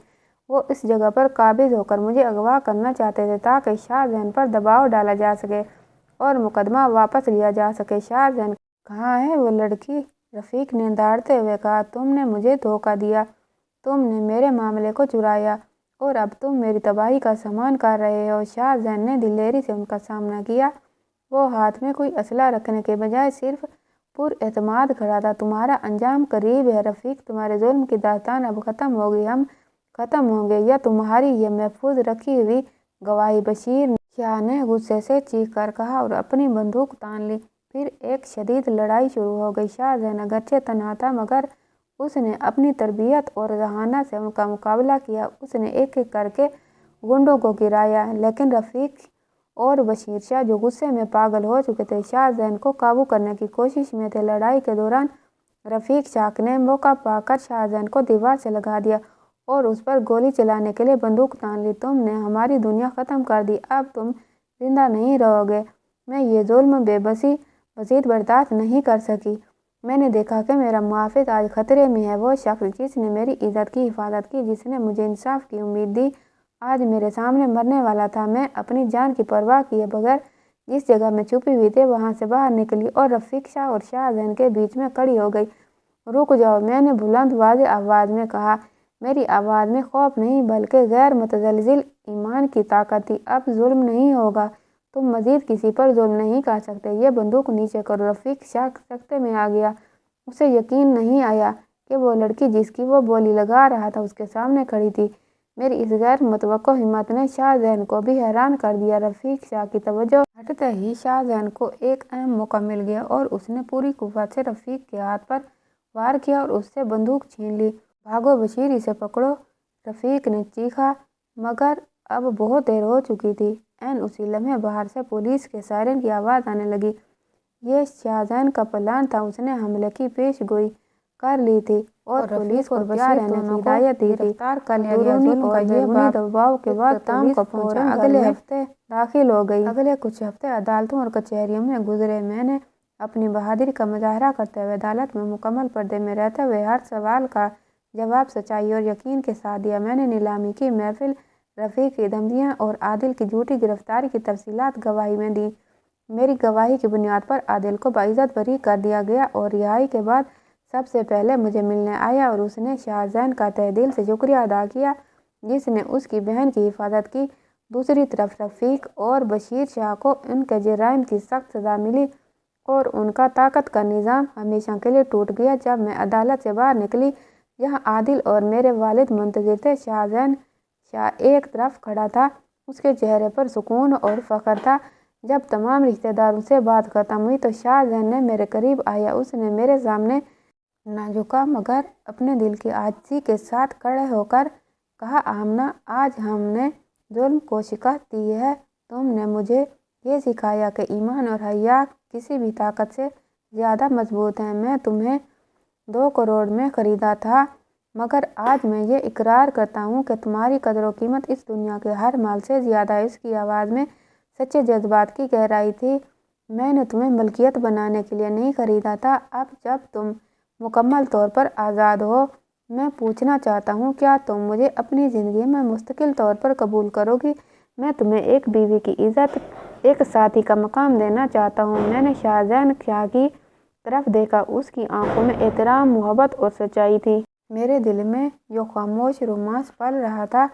वो इस जगह पर काबिज होकर मुझे अगवा करना चाहते थे ताकि शाहजहान पर दबाव डाला जा सके और मुकदमा वापस लिया जा सके। शाहजहान कहाँ है वो लड़की? रफ़ीक ने दाड़ते हुए कहा, तुमने मुझे धोखा दिया, तुमने मेरे मामले को चुराया और अब तुम मेरी तबाही का सामान कर रहे हो। शाहजहान ने दिलेरी से उनका सामना किया। वो हाथ में कोई असला रखने के बजाय सिर्फ पुरएतमाद खड़ा था। तुम्हारा अंजाम करीब है रफ़ीक, तुम्हारे जुल्म की दास्तान अब ख़त्म होगी, हम ख़त्म होंगे या तुम्हारी ये महफूज रखी हुई गवाही। बशीर शाह ने गुस्से से चीख कर कहा और अपनी बंदूक तान ली। फिर एक शदीद लड़ाई शुरू हो गई। शाहजहान अगरचे तन्हा था मगर उसने अपनी तरबियत और जहानत से उनका मुकाबला किया। उसने एक एक करके गुंडों को गिराया, लेकिन रफ़ीक और बशीर शाह जो गुस्से में पागल हो चुके थे शाहजहान को काबू करने की कोशिश में थे। लड़ाई के दौरान रफ़ीक शाह ने मौका पाकर शाहजहान को दीवार से लगा दिया और उस पर गोली चलाने के लिए बंदूक तान ली। तुमने हमारी दुनिया ख़त्म कर दी, अब तुम जिंदा नहीं रहोगे। मैं ये जुल्म बेबसी मज़ीद बर्दाश्त नहीं कर सकी। मैंने देखा कि मेरा मुहाफ़िज़ आज ख़तरे में है। वो शख्स जिसने मेरी इज़्ज़त की हिफाजत की, जिसने मुझे इंसाफ की उम्मीद दी, आज मेरे सामने मरने वाला था। मैं अपनी जान की परवाह किए बगैर जिस जगह में छुपी हुई थी वहाँ से बाहर निकली और रफ़ीक शाह और शाहजहान के बीच में खड़ी हो गई। रुक जाओ, मैंने बुलंद वाज़ेह आवाज़ में कहा। मेरी आवाज़ में खौफ नहीं बल्कि गैर मुतज़लज़िल ईमान की ताकत थी। अब जुल्म नहीं होगा, तुम मज़ीद किसी पर जुल्म नहीं कर सकते। ये बंदूक नीचे करो। रफ़ीक शाह सख्ते में आ गया। उसे यकीन नहीं आया कि वो लड़की जिसकी वो बोली लगा रहा था उसके सामने खड़ी थी। मेरी इस गैर मुतवक्को हिम्मत ने शाहजहान को भी हैरान कर दिया। रफ़ीक शाह की तवज्जो हटते ही शाहजहान को एक अहम मौका मिल गया और उसने पूरी कुव्वत से रफ़ीक के हाथ पर वार किया और उससे बंदूक छीन ली। भागो बशीर, इसे पकड़ो, रफ़ीक ने चीखा, मगर अब बहुत देर हो चुकी थी। ऐन उसी लम्हे बाहर से पुलिस के सायरन की आवाज़ आने लगी। ये शाहजहान का प्लान था। उसने हमले की पेशगोई कर ली थी और पुलिस को तैयार रहने की हिदायत दी थी। अंदरूनी और बैरूनी दबाव के बाद पुलिस फौरन अगले हफ्ते दाखिल हो गई। अगले कुछ हफ्ते अदालतों और कचहरियों में गुजरे। मैंने अपनी बहादुरी का मुजाहरा करते हुए अदालत में मुकम्मल पर्दे में रहते हुए हर सवाल का जवाब सच्चाई और यकीन के साथ दिया। मैंने नीलामी की महफिल, रफ़ीक की धमकियाँ और आदिल की झूठी गिरफ्तारी की तफसीलात गवाही में दी। मेरी गवाही की बुनियाद पर आदिल को बाइज़्ज़त बरी कर दिया गया और रिहाई के बाद सबसे पहले मुझे मिलने आया और उसने शाहजहान का तहे दिल से शुक्रिया अदा किया जिसने उसकी बहन की हिफाजत की। दूसरी तरफ रफ़ीक और बशीर शाह को उनके जराइम की सख्त सज़ा मिली और उनका ताकत का निज़ाम हमेशा के लिए टूट गया। जब मैं अदालत से बाहर निकली जहाँ आदिल और मेरे वालिद मुंतज़िर थे, शाहजहान शाह एक तरफ खड़ा था। उसके चेहरे पर सुकून और फ़ख्र था। जब तमाम रिश्तेदारों से बात ख़त्म हुई तो शाहजहान ने मेरे करीब आया। उसने मेरे सामने न झुका मगर अपने दिल की आजिज़ी के साथ खड़े होकर कहा, आमना, आज हमने जुल्म को शिकस्त दी है। तुमने मुझे ये सिखाया कि ईमान और हया किसी भी ताकत से ज़्यादा मजबूत हैं। मैं तुम्हें 2 करोड़ में ख़रीदा था मगर आज मैं ये इकरार करता हूँ कि तुम्हारी कदर व कीमत इस दुनिया के हर माल से ज़्यादा है। इसकी आवाज़ में सच्चे जज्बात की गहराई थी। मैंने तुम्हें मलकियत बनाने के लिए नहीं ख़रीदा था। अब जब तुम मुकम्मल तौर पर आज़ाद हो, मैं पूछना चाहता हूँ, क्या तुम मुझे अपनी ज़िंदगी में मुस्तकिल तौर पर कबूल करोगी? मैं तुम्हें एक बीवी की इज़्ज़त, एक साथी का मकाम देना चाहता हूँ। मैंने शाहजहान शाह की तरफ देखा। उसकी आंखों में एहतराम, मोहब्बत और सच्चाई थी। मेरे दिल में जो खामोश रोमांस पल रहा था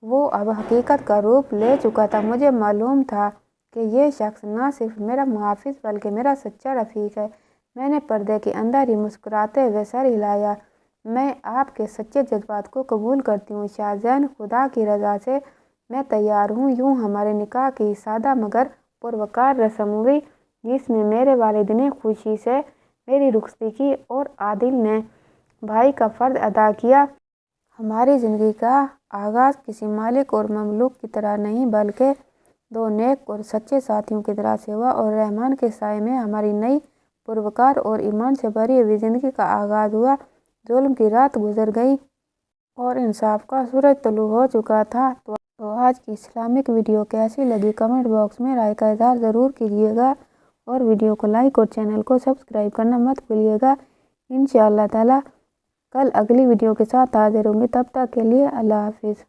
वो अब हकीकत का रूप ले चुका था। मुझे मालूम था कि ये शख्स न सिर्फ मेरा मुहाफ़िज़ बल्कि मेरा सच्चा रफ़ीक है। मैंने पर्दे के अंदर ही मुस्कुराते हुए सर हिलाया। मैं आपके सच्चे जज्बात को कबूल करती हूँ शाहजहान, खुदा की रज़ा से मैं तैयार हूँ। यूँ हमारे निकाह की सादा मगर पुरवकार रस्म हुई जिसमें मेरे वालिद ने खुशी से मेरी रुखसती की और आदिल ने भाई का फ़र्ज़ अदा किया। हमारी ज़िंदगी का आगाज़ किसी मालिक और ममलूक की तरह नहीं बल्कि 2 नेक और सच्चे साथियों की तरह से हुआ और रहमान के साए में हमारी नई पुरवकार और ईमान से भरी हुई ज़िंदगी का आगाज़ हुआ। जुल्म की रात गुजर गई। اور انصاف کا سورج طلوع ہو چکا تھا۔ تو آج کی اسلامک ویڈیو کیسی لگی کمنٹ باکس میں رائے کا اظہار ضرور کیجیے گا، اور ویڈیو کو لائک اور چینل کو سبسکرائب کرنا مت بھولیے گا۔ انشاءاللہ تعالی کل اگلی ویڈیو کے ساتھ حاضر ہوں گے، تب تک کے لیے اللہ حافظ۔